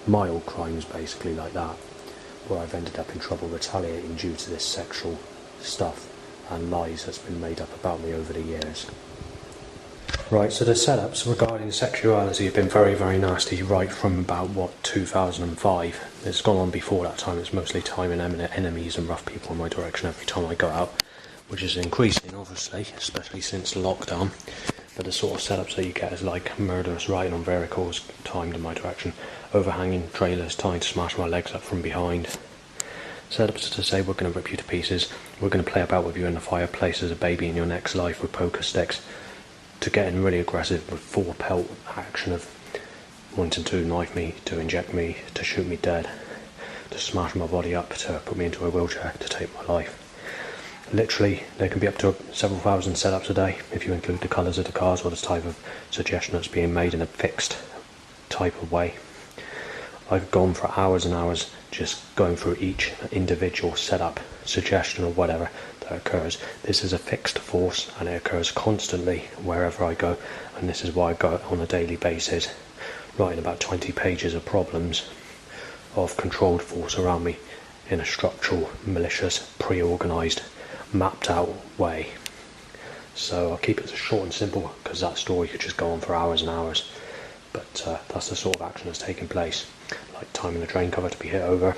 mild crimes basically like that, where I've ended up in trouble retaliating due to this sexual stuff and lies that's been made up about me over the years. Right, so the setups regarding sexuality have been very, very nasty right from about, 2005. It's gone on before that time. It's mostly time and enemies and rough people in my direction every time I go out, which is increasing obviously, especially since lockdown. But the sort of setups that you get is like murderous riding on vehicles timed in my direction, overhanging trailers trying to smash my legs up from behind. Setups to say we're going to rip you to pieces, we're going to play about with you in the fireplace as a baby in your next life with poker sticks, to getting really aggressive with full pelt action of wanting to knife me, to inject me, to shoot me dead, to smash my body up, to put me into a wheelchair, to take my life. Literally, there can be up to several thousand setups a day if you include the colours of the cars or the type of suggestion that's being made in a fixed type of way. I've gone for hours and hours just going through each individual setup, suggestion or whatever that occurs. This is a fixed force and it occurs constantly wherever I go, and this is why I go on a daily basis, writing about 20 pages of problems of controlled force around me in a structural, malicious, pre-organised, mapped out way. So I'll keep it short and simple because that story could just go on for hours and hours, but that's the sort of action that's taking place, like timing the drain cover to be hit over,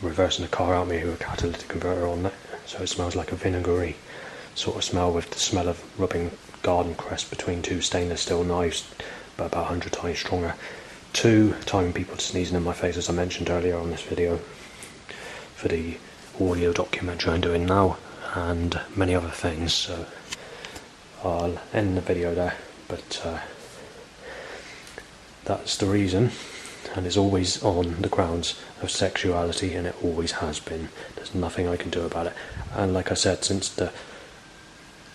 reversing the car out me with a catalytic converter on it, so it smells like a vinegary sort of smell, with the smell of rubbing garden crest between two stainless steel knives, but about 100 times stronger. 2, timing people sneezing in my face, as I mentioned earlier on this video, for the audio documentary I'm doing now, and many other things. So I'll end the video there, but that's the reason, and it's always on the grounds of sexuality, and it always has been. There's nothing I can do about it. And like I said, since the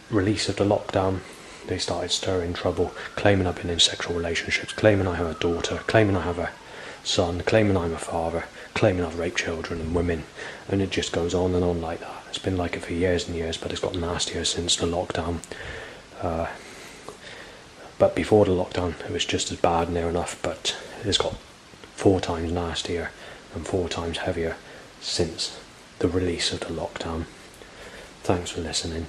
release of the lockdown, they started stirring trouble, claiming I've been in sexual relationships, claiming I have a daughter, claiming I have a son, claiming I'm a father, claiming I've raped children and women, and it just goes on and on like that. It's been like it for years and years, but it's got nastier since the lockdown. But before the lockdown it was just as bad, near enough, but it's got 4 times nastier and 4 times heavier since the release of the lockdown. Thanks for listening.